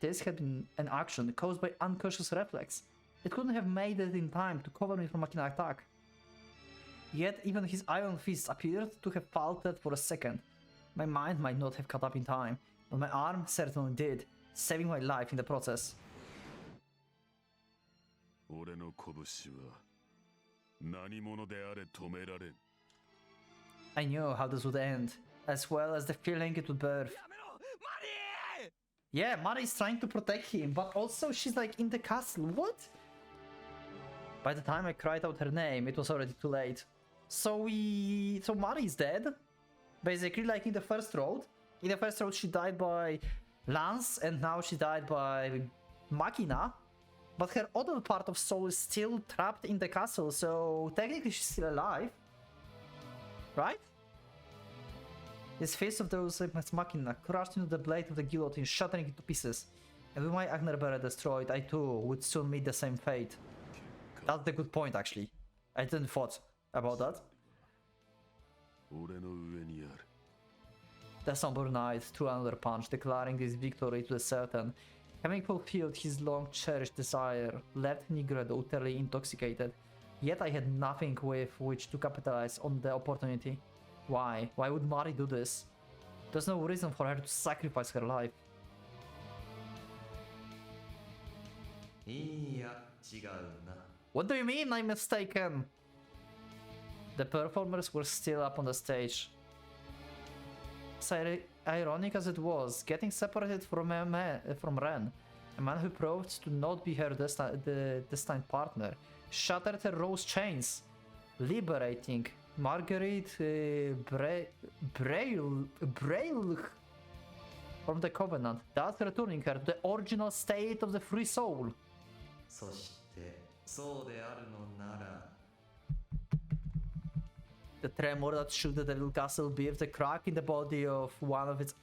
this had been an action caused by unconscious reflex, it couldn't have made it in time to cover me from Machina attack. Yet even his iron fist appeared to have faltered for a second. My mind might not have caught up in time, but my arm certainly did, saving my life in the process. I knew how this would end, as well as the feeling it would birth. Yeah, Mari is trying to protect him, but also she's like in the castle. What? By the time I cried out her name, it was already too late. So Mari is dead? Basically, like in the first road. In the first road she died by Lance, and now she died by Machina. But her other part of soul is still trapped in the castle, so technically she's still alive. Right? His face of those Machina crushed into the blade of the guillotine, shattering into pieces. And with my Agnerbearer destroyed, I too would soon meet the same fate. That's the good point, actually. I didn't thought about that. The somber knight threw another punch, declaring his victory to the certain. Having fulfilled his long-cherished desire, left Nigredo utterly intoxicated. Yet I had nothing with which to capitalize on the opportunity. Why? Why would Mari do this? There's no reason for her to sacrifice her life. What do you mean I'm mistaken? The performers were still up on the stage. Ironic as it was, getting separated from Ren, a man who proved to not be her destined partner, shattered her rose chains, liberating Marguerite Braille. from the Covenant, thus returning her to the original state of the free soul. そしてそうであるのなら The tremor that shook the Devil Castle birthed a crack in the body of one of its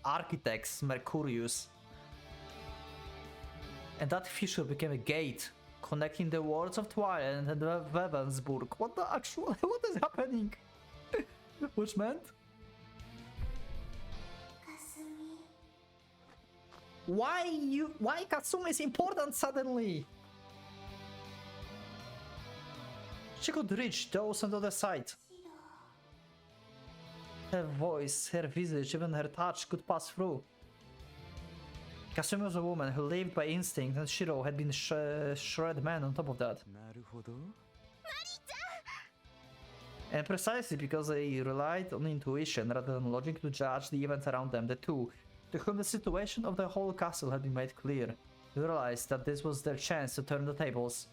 architects, Mercurius. And that fissure became a gate, connecting the worlds of Twilight and Ravensburg. What the actual... what is happening? Which meant? Kasumi. Why Katsumi is important suddenly? She could reach those on the other side. Her voice, her visage, even her touch could pass through. Kasumi was a woman who lived by instinct, and Shiro had been shred man on top of that. なるほど。 And precisely because they relied on intuition rather than logic to judge the events around them, the two, to whom the situation of the whole castle had been made clear, realized that this was their chance to turn the tables.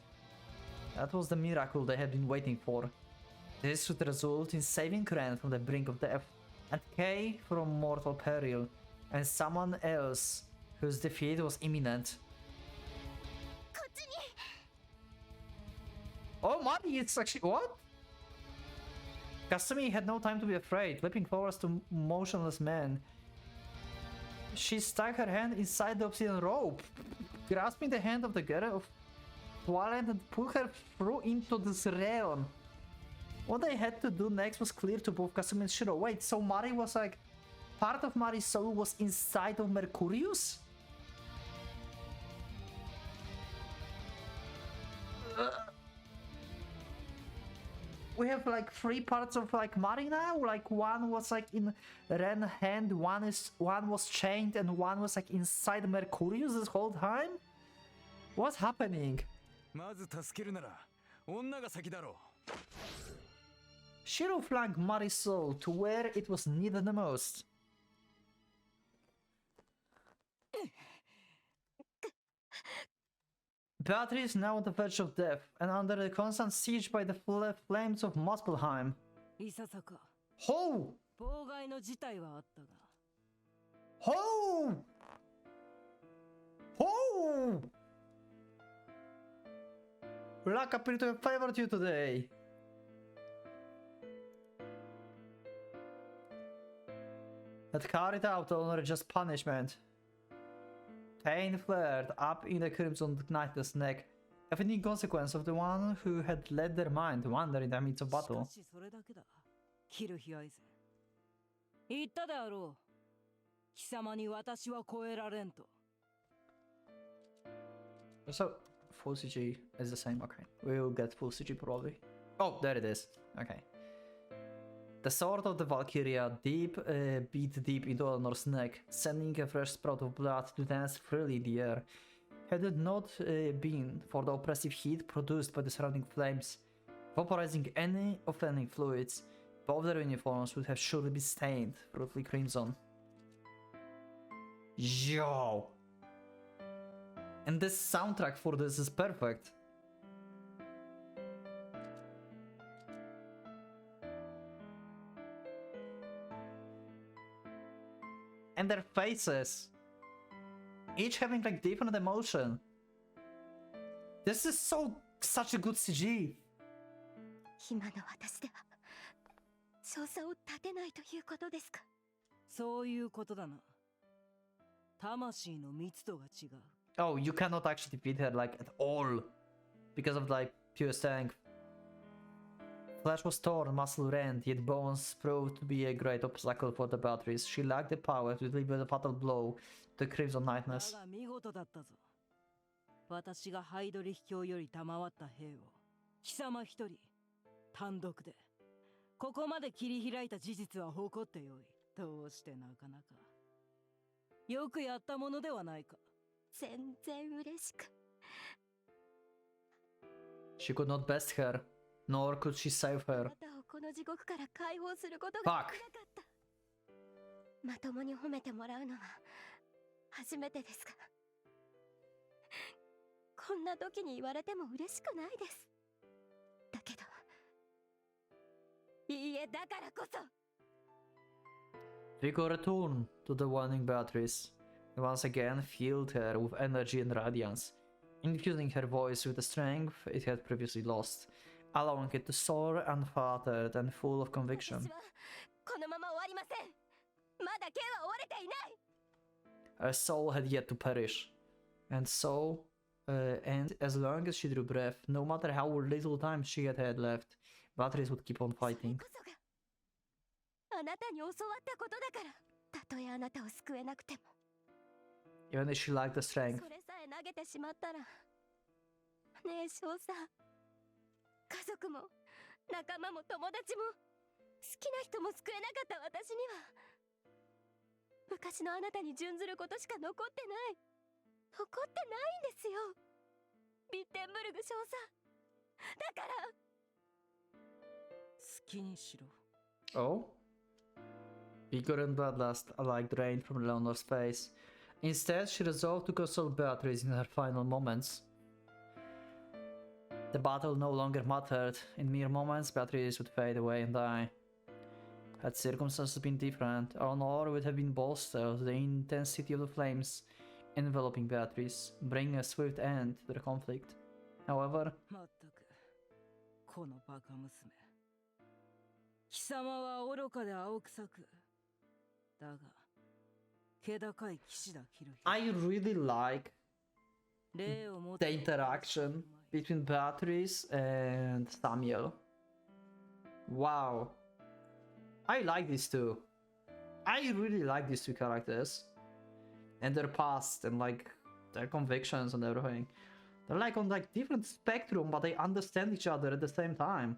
That was the miracle they had been waiting for. This would result in saving Ren from the brink of death, and Kei from mortal peril, and someone else whose defeat was imminent. Oh, Mari, it's actually... what? Kasumi had no time to be afraid, leaping forwards to motionless man. She stuck her hand inside the obsidian rope, grasping the hand of the girl of Twilight and pulled her through into this realm. What they had to do next was clear to both Kasumi and Shiro. Wait, so Mari was like... part of Mari's soul was inside of Mercurius? We have like 3 parts of like Mari now. Like one was like in Ren's hand, one was chained, and one was like inside Mercurius this whole time. What's happening? まず助けるなら女が先だろう。 Shiro flung Mari's soul to where it was needed the most. Beatrice is now on the verge of death and under the constant siege by the flames of Muspelheim. いささか Ho! 妨害の事態はあったが Ho! Ho! Luck appeared to have favored you today. That carried out or just punishment. Pain flared up in the crimson Knightless neck, a fitting consequence of the one who had let their mind wander in the midst of し battle. かしそれだけだキルヒアイゼ言ったであろう貴様に私は超えられんと So, full CG is the same, okay. We'll get full CG probably. Oh, there it is. Okay. The sword of the Valkyria beat deep into Eleanor's neck, sending a fresh sprout of blood to dance freely in the air. Had it not been for the oppressive heat produced by the surrounding flames, vaporizing any offending fluids, both their uniforms would have surely been stained brutally crimson. Yo! And the soundtrack for this is perfect. And their faces, each having like different emotion. This is such a good CG. 今の私では少佐を立てないということですか。そういうことだな魂の密度が違う Oh, you cannot actually defeat her like at all because of like pure strength. Flesh was torn, muscle rent, yet bones proved to be a great obstacle for the batteries. She lacked the power to deliver the fatal blow to the Crimson だ Knightness. が見事だったぞ私がハイドリヒ教より賜った兵を貴様一人単独でここまで切り開いた事実は誇ってよいどうしてなかなかよくやったものではないか全然嬉しく。She could not best her, nor could she save あ her. なたをこの地獄から解放することが Fuck. できなかった。まともに褒めてもらうのは初めてですが、こんな時に言われても嬉しくないです。だけど、いいえだからこそ。Vigo returned to the waning batteries. He once again filled her with energy and radiance, infusing her voice with the strength it had previously lost, allowing it to soar unfettered and full of conviction. 私はこのまま終わりません。まだ剣は折れていない。 Her soul had yet to perish, and as long as she drew breath, no matter how little time she had left, batteries would keep on それ fighting. こそがあなたに教わったことだから。たとえあなたを救えなくても。 Even if she lacked the strength, それさえ投げてしまったら。ねえ少佐。家族も仲間も友達も好きな人も救えなかった私には。昔のあなたに準ずることしか残ってない。残ってないんですよ。ビッテンブルグ少佐。だから。好きにしろ。 oh? Vigor and bloodlust alike drained from Eleanor's face. Instead, she resolved to console Beatrice in her final moments. The battle no longer mattered. In mere moments, Beatrice would fade away and die. Had circumstances been different, Eleanor would have been bolstered of the intensity of the flames enveloping Beatrice, bringing a swift end to the conflict. However, まったくこのバカ娘。貴様は愚かで青臭く。だが気高い騎士だキルヒ。 I really like 礼をもっ the て interaction between Beatrice and Samuel. Wow. I like these two. I really like these two characters. And their past and like their convictions and everything. They're like on like different spectrum, but they understand each other at the same time.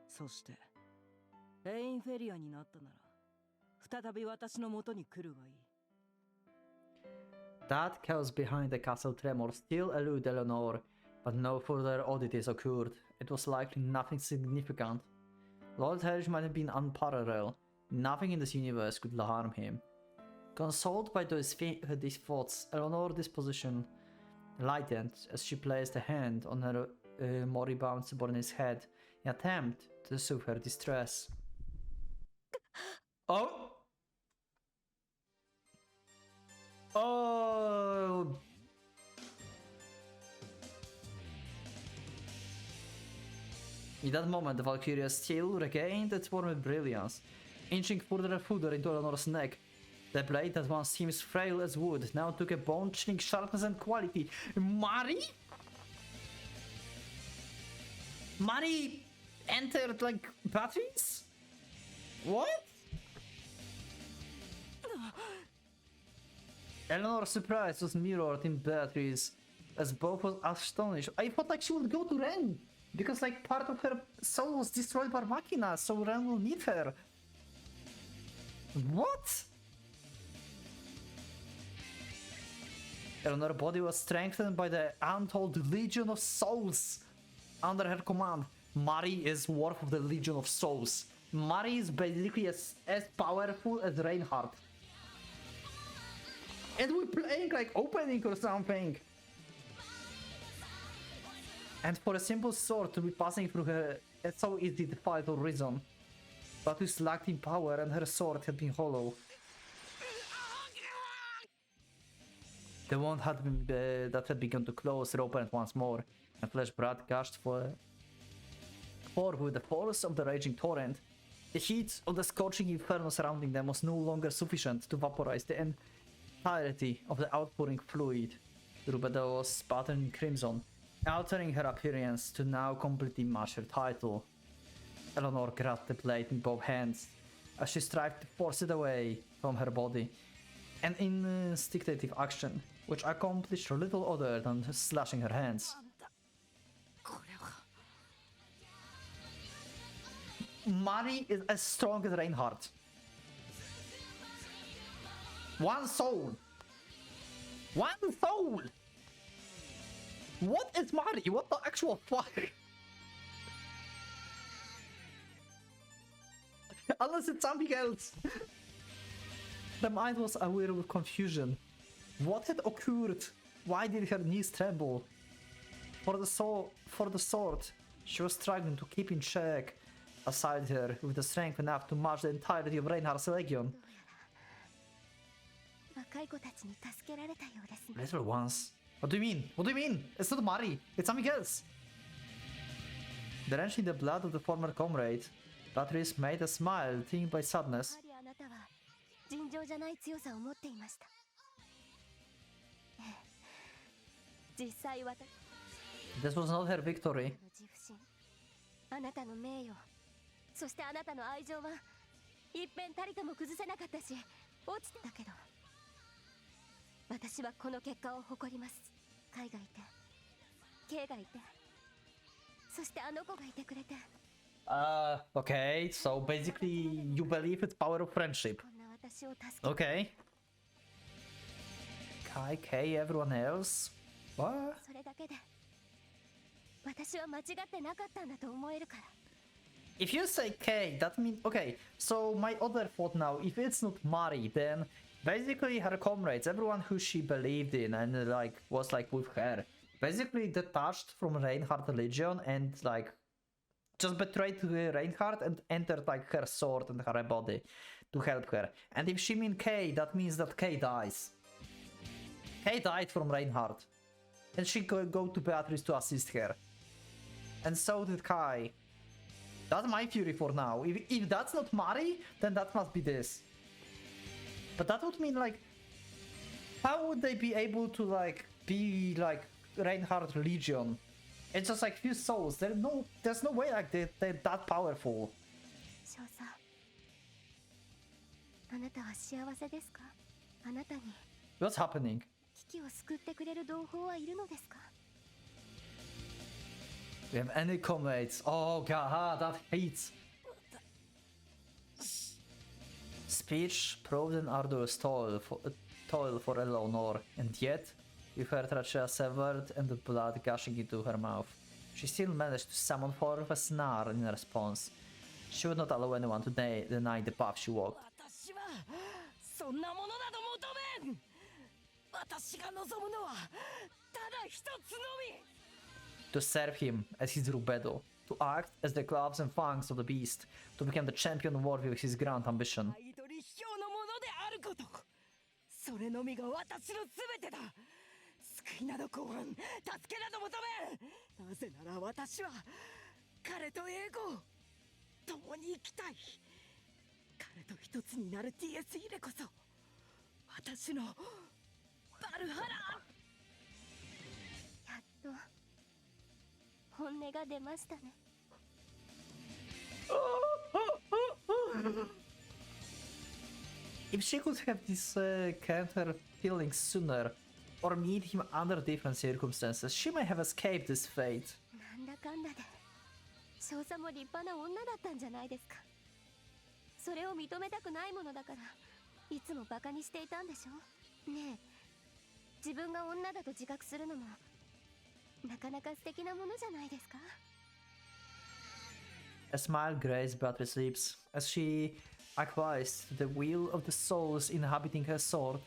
そしてレインフェリアになったなら再び私の元に来るがいい。 That chaos behind the castle tremor still elude Eleanor, but no further oddities occurred. It was likely nothing significant. Lord Heritage might have been unparalleled. Nothing in this universe could harm him. Consoled by these thoughts, Eleanor's disposition lightened as she placed a hand on her moribund subordinate's head in attempt to soothe her distress. Oh! Oh! In that moment, the Valkyria still regained its former brilliance, inching further and further into Eleanor's neck. The blade that once seemed frail as wood now took a bone-chilling sharpness and quality. Mari? Mari entered like batteries? What? Eleanor's surprise was mirrored in Beatrice, as both was astonished. I thought like she would go to Ren, because like part of her soul was destroyed by Machina, so Ren will need her. What? Eleanor's body was strengthened by the untold legion of souls under her command. Mari is worth of the legion of souls. Mari is basically as powerful as Reinhardt. And we're playing like opening or something. And for a simple sword to be passing through her, it's so easy to fight or reason. But who's lacked in power and her sword had been hollow. The wound had been, that had begun to close reopened once more, and flesh blood gushed forth with the force of the raging torrent. The heat of the scorching inferno surrounding them was no longer sufficient to vaporize the entirety of the outpouring fluid. Rubeda was spattered in crimson, altering her appearance to now completely match her title. Eleanor grabbed the blade in both hands as she strived to force it away from her body, an instinctive action which accomplished little other than slashing her hands. これは Mari is as strong as Reinhardt. One soul! One soul! What is Mari? What the actual fuck? Unless it's something else. The mind was aware of confusion. What had occurred? Why did her knees tremble? For the sword, She was struggling to keep in check aside her with the strength enough to match the entirety of Reinhardt's legion. 若い子たちに助けられたようですね。 Little ones. What do you mean? What do you mean? It's not Mari. It's something else. Drenching the blood of the former comrade, Beatrice made a smile, tinged by や sadness. はりあなたは尋常じゃない強さを持っていました。ええ、実際私 This was not her victory. の自負心、あなたの名誉、そしてあなたの愛情は一遍たりとも崩せなかったし、落ちてたけど、私はこの結果を誇ります。カイがいて、ケイがいて、そしてあの子がいてくれて。 Okay, so basically you believe it's power of friendship. こんな私を助け、 Okay. Kai, Kay, everyone else? What? それだけで私は間違ってなかったんだと思えるから。 If you say Kay, that means... Okay, so my other thought now, if it's not Mari, then basically her comrades, everyone who she believed in and like was like with her, basically detached from Reinhardt Legion and like just betrayed Reinhardt and entered like her sword and her body to help her. And if she mean Kay, that means that Kay dies. Kay died from Reinhardt. And she could go to Beatrice to assist her. And so did Kai. That's my theory for now. If that's not Mari, then that must be this. But that would mean like, how would they be able to like be like Reinhardt Legion? It's just like few souls. There's no way like they're that powerful. 少佐、あなたは幸せですか？あなたに What's happening? 危機を救ってくれる同胞はいるのですか？ We have any comrades? Oh god, that hates. Speech proved an arduous toil for Eleanor, and yet, with her trachea severed and the blood gushing into her mouth, she still managed to summon forth a snarl in response. She would not allow anyone to deny the path she walked. 私はそんなものなど求めん。私が望むのはただ一つのみ。 To serve him as his rubedo, to act as the gloves and fangs of the beast, to become the champion worthy of his grand ambition. アイドル卑怯のものであること、それのみが私の全てだ。救いなど後半、助けなど求めん。なぜなら私は彼と英語共に生きたい。彼と一つになる TS イレこそ私のバルハラ。やっと本音が出ましたね。 If she could have this counter feeling sooner, or meet him under different circumstances, she might have escaped this fate. なんだかんだで少佐も立派な女だったんじゃないですか。それを認めたくないものだからいつもバカにしていたんでしょ。ねえ、自分が女だと自覚するのもなかなか素敵なものじゃないですか。 A smile grazed Beatrice's lips as she acquiesced to the will of the souls inhabiting her sword.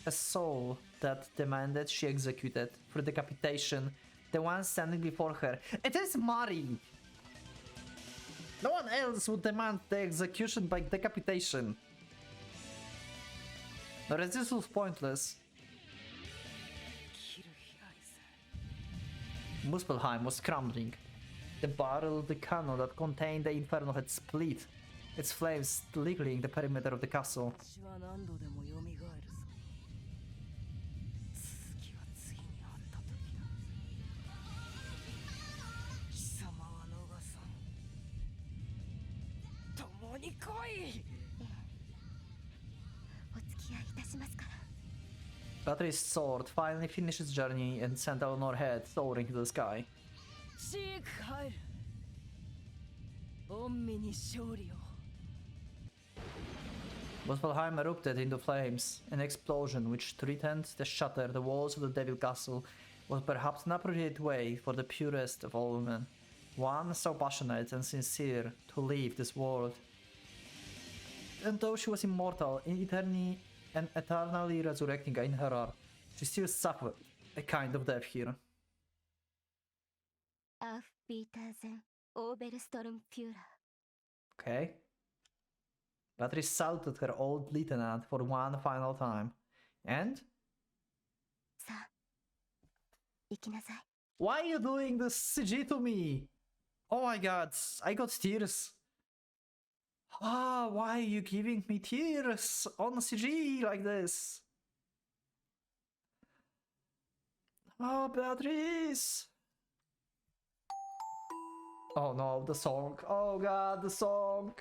A soul that demanded she executed through decapitation the one standing before her. It is Mari! No one else would demand the execution by decapitation. The resistance was pointless. キルヒライズ。 Muspelheim was crumbling. The barrel of the cannon that contained the inferno had split, its flames littering the perimeter of the castle. 私は何度でも蘇るぞ。続きは次に会った時だ。貴様は逃さん。共に来い。お付き合いいたしますから。 Beatrice's sword finally finished its journey and sent Eleanor's head soaring to the sky. シーク入る。恩義に勝利を。 Muspelheim erupted into flames. An explosion which threatened to shatter the walls of the Devil Castle was perhaps an appropriate way for the purest of all women, one so passionate and sincere, to leave this world. And though she was immortal, eternally resurrecting in her heart, she still suffered a kind of death here. アーフ・ピーターゼン・オーベルストルン・ピューラー。 Okay. Beatrice saluted her old lieutenant for one final time. And? さあ、行きなさい。 Why are you doing this CG to me? Oh my god, I got tears. Ah, why are you giving me tears on CG like this? Oh, Beatrice. Oh no, the song. Oh god, the song.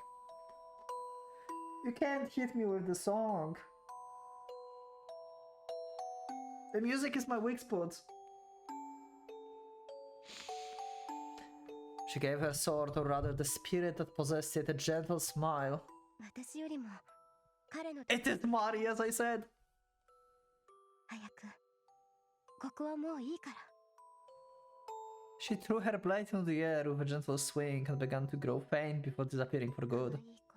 You can't hit me with the song. The music is my weak spot. She gave her sword, or rather the spirit that possessed it, a gentle smile. 私よりも彼の It is Mari, as I said. 早く。ここはもういいから。 She threw her blade into the air with a gentle swing and began to grow faint before disappearing for 可愛 good. い子。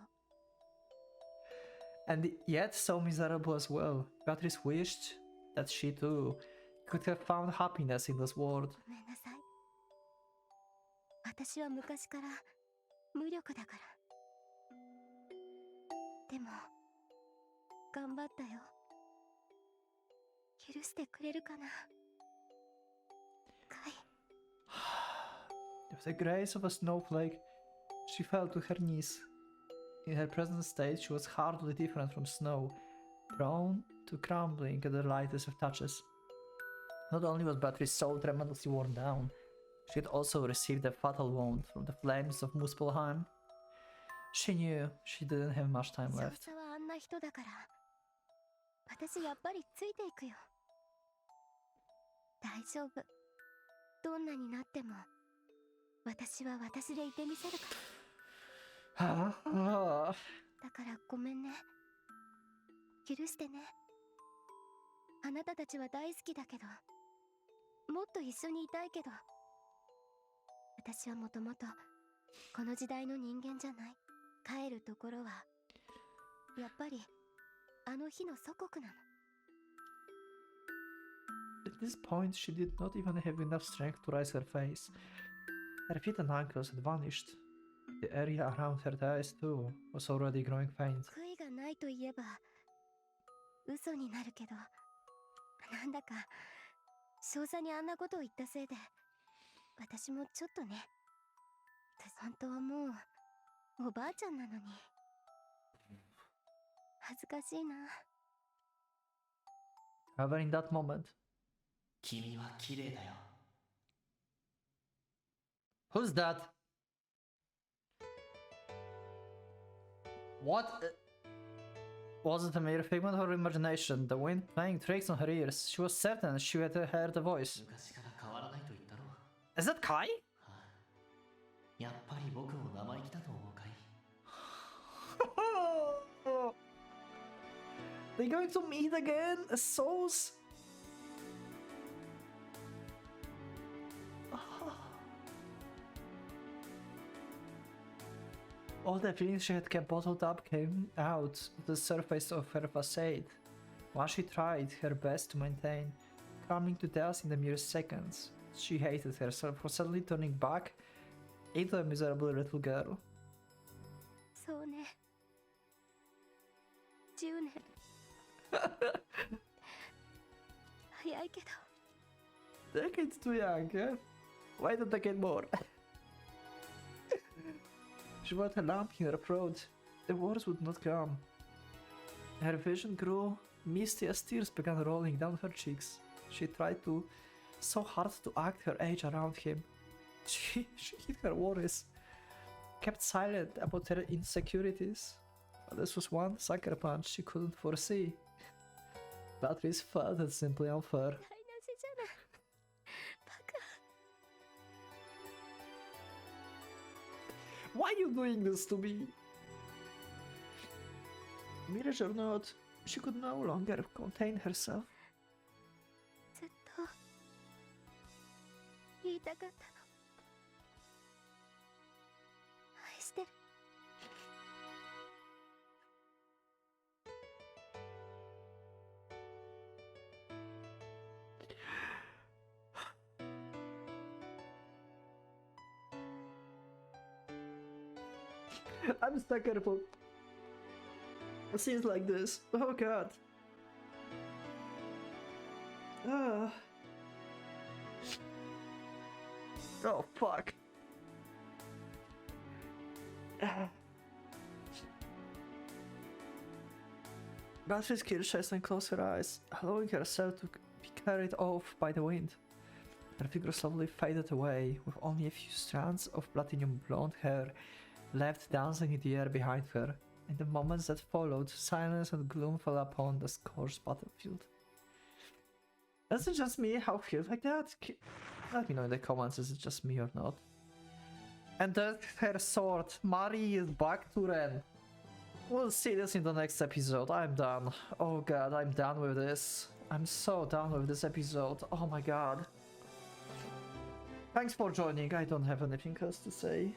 And yet so miserable as well. Beatrice wished that she too could have found happiness in this world. ごめんなさい。私は昔から無力だから。でも、頑張ったよ。許してくれるかな。カイ。 With the grace of a snowflake, she fell to her knees. In her present state, she was hardly different from snow, prone to crumbling at the lightest of touches. Not only was Beatrice's soul tremendously worn down, she had also received a fatal wound from the flames of Muspelheim. She knew she didn't have much time 少 left. 佐はあんな人だから。私やっぱりついていくよ。大丈夫。どんなになっても、私は私でいてみせるから。だからごめんね。許してね。あなたたちは大好きだけど、もっと一緒にいたいけど、私はもともとこの時代の人間じゃない。帰るところはやっぱりあの日の祖国なの。 At this point, she did not even have enough strength to raise her face. Her feet and ankles had vanished. The area around her thighs, too, was already growing faint. 悔いがないと言えば嘘になるけど、なんだか少佐にあんなことを言ったせいで私もちょっとね。本当はもうおばあちゃんなのに恥ずかしいな。 However, in that moment, 君は綺麗だよ。 who's that? What? Was it a mere figment of her imagination? The wind playing tricks on her ears. She was certain she had heard a voice. 昔から変わらないと言ったろう。 Is that Kai? やっぱり僕も生意気だと思うかい。 They're going to meet again as souls? All the feelings she had kept bottled up came out to the surface of her facade. Once she tried her best to maintain, calming to death in the mere seconds. She hated herself for suddenly turning back into a miserable little girl. そうね。10年。早いけど。 Decade's too young, eh? Wait a decade more. She felt a lump in her throat. The words would not come. Her vision grew misty as tears began rolling down her cheeks. She tried so hard to act her age around him. She hid her worries, kept silent about her insecurities. But this was one sucker punch she couldn't foresee. Beatrice felt it simply unfair. 台無しじゃない。バカ。 Why are you doing this to me? Mirage or not, she could no longer contain herself. ずっと言いたかったの。愛してる。I'm stuck at scenes like this. Oh god. Ah. Oh fuck. Beatrice kills Chase and closes her eyes, allowing herself to be carried off by the wind. Her figure slowly faded away, with only a few strands of platinum blonde hair left dancing in the air behind her. In the moments that followed, silence and gloom fell upon the scorched battlefield. Is it just me how I feel like that? Let me know in the comments, is it just me or not? And that's her sword. Mari is back to Ren. We'll see this in the next episode. I'm done. Oh god, I'm done with this. I'm so done with this episode. Oh my god. Thanks for joining. I don't have anything else to say.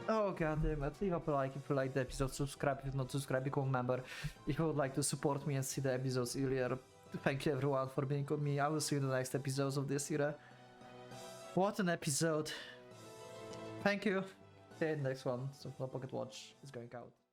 Oh god damn it. Leave a like if you like the episode. Subscribe if not subscribe, become a member if you would like to support me and see the episodes earlier. Thank you everyone for being with me. I will see you in the next episodes of this era. What an episode. Thank you. See you in the next one. So Pocket Watch is going out.